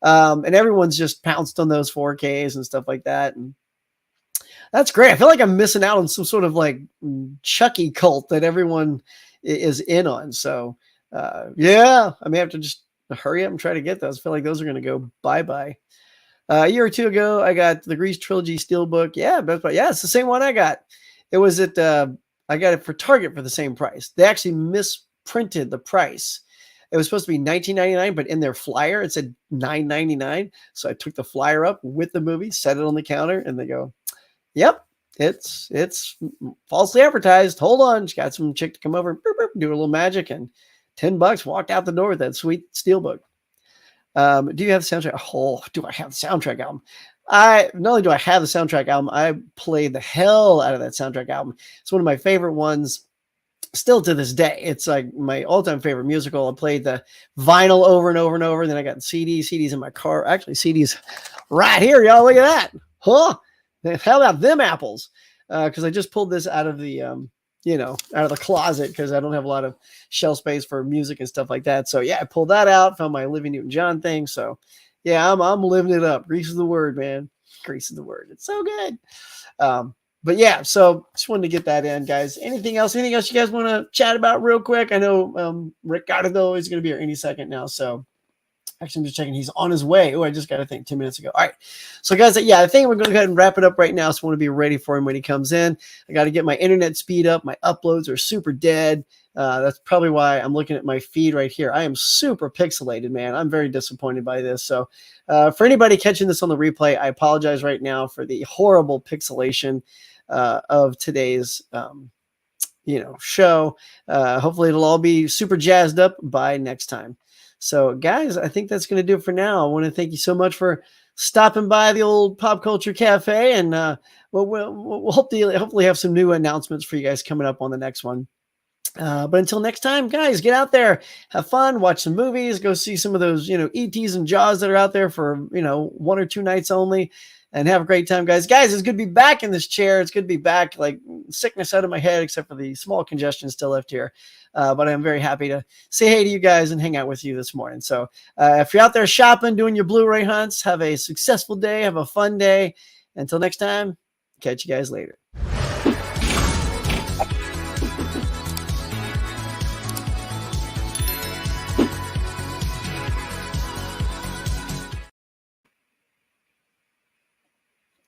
And everyone's just pounced on those 4Ks and stuff like that. And that's great. I feel like I'm missing out on some sort of like Chucky cult that everyone is in on. So yeah, I may have to just hurry up and try to get those. I feel like those are going to go bye-bye. A year or two ago, I got the Grease Trilogy Steelbook. Yeah, it's the same one I got. It was I got it for Target for the same price. They actually misprinted the price. It was supposed to be $19.99, but in their flyer, it said $9.99. So I took the flyer up with the movie, set it on the counter, and they go, yep, it's falsely advertised. Hold on. She got some chick to come over, do a little magic, and $10, walked out the door with that sweet Steelbook. Do you have the soundtrack? Oh, do I have the soundtrack album? Not only do I have the soundtrack album, I played the hell out of that soundtrack album. It's one of my favorite ones still to this day. It's like my all-time favorite musical. I played the vinyl over and over and over. Then I got CDs in my car. Actually, CDs right here, y'all. Look at that. Huh? How about them apples? Because I just pulled this out of the out of the closet because I don't have a lot of shelf space for music and stuff like that. So yeah, I pulled that out, found my Olivia Newton-John thing. So yeah, I'm living it up. Grease is the word, man. Grease is the word. It's so good. But yeah, so just wanted to get that in, guys. Anything else you guys want to chat about real quick? I know Rick Goddard is going to be here any second now. So actually, I'm just checking. He's on his way. Oh, I just got to think 2 minutes ago. All right. So guys, yeah, I think we're going to go ahead and wrap it up right now. So I want to be ready for him when he comes in. I got to get my internet speed up. My uploads are super dead. That's probably why I'm looking at my feed right here. I am super pixelated, man. I'm very disappointed by this. So for anybody catching this on the replay, I apologize right now for the horrible pixelation of today's show. Hopefully it'll all be super jazzed up by next time. So guys, I think that's going to do it for now. I want to thank you so much for stopping by the old Pop Culture Cafe, and we'll hopefully have some new announcements for you guys coming up on the next one. But until next time, guys, get out there, have fun, watch some movies, go see some of those, ETs and Jaws that are out there for, 1 or 2 nights only, and have a great time, guys. Guys, it's good to be back in this chair. It's good to be back, like sickness out of my head, except for the small congestion still left here. But I'm very happy to say hey to you guys and hang out with you this morning. So if you're out there shopping, doing your Blu-ray hunts, have a successful day, have a fun day. Until next time, catch you guys later.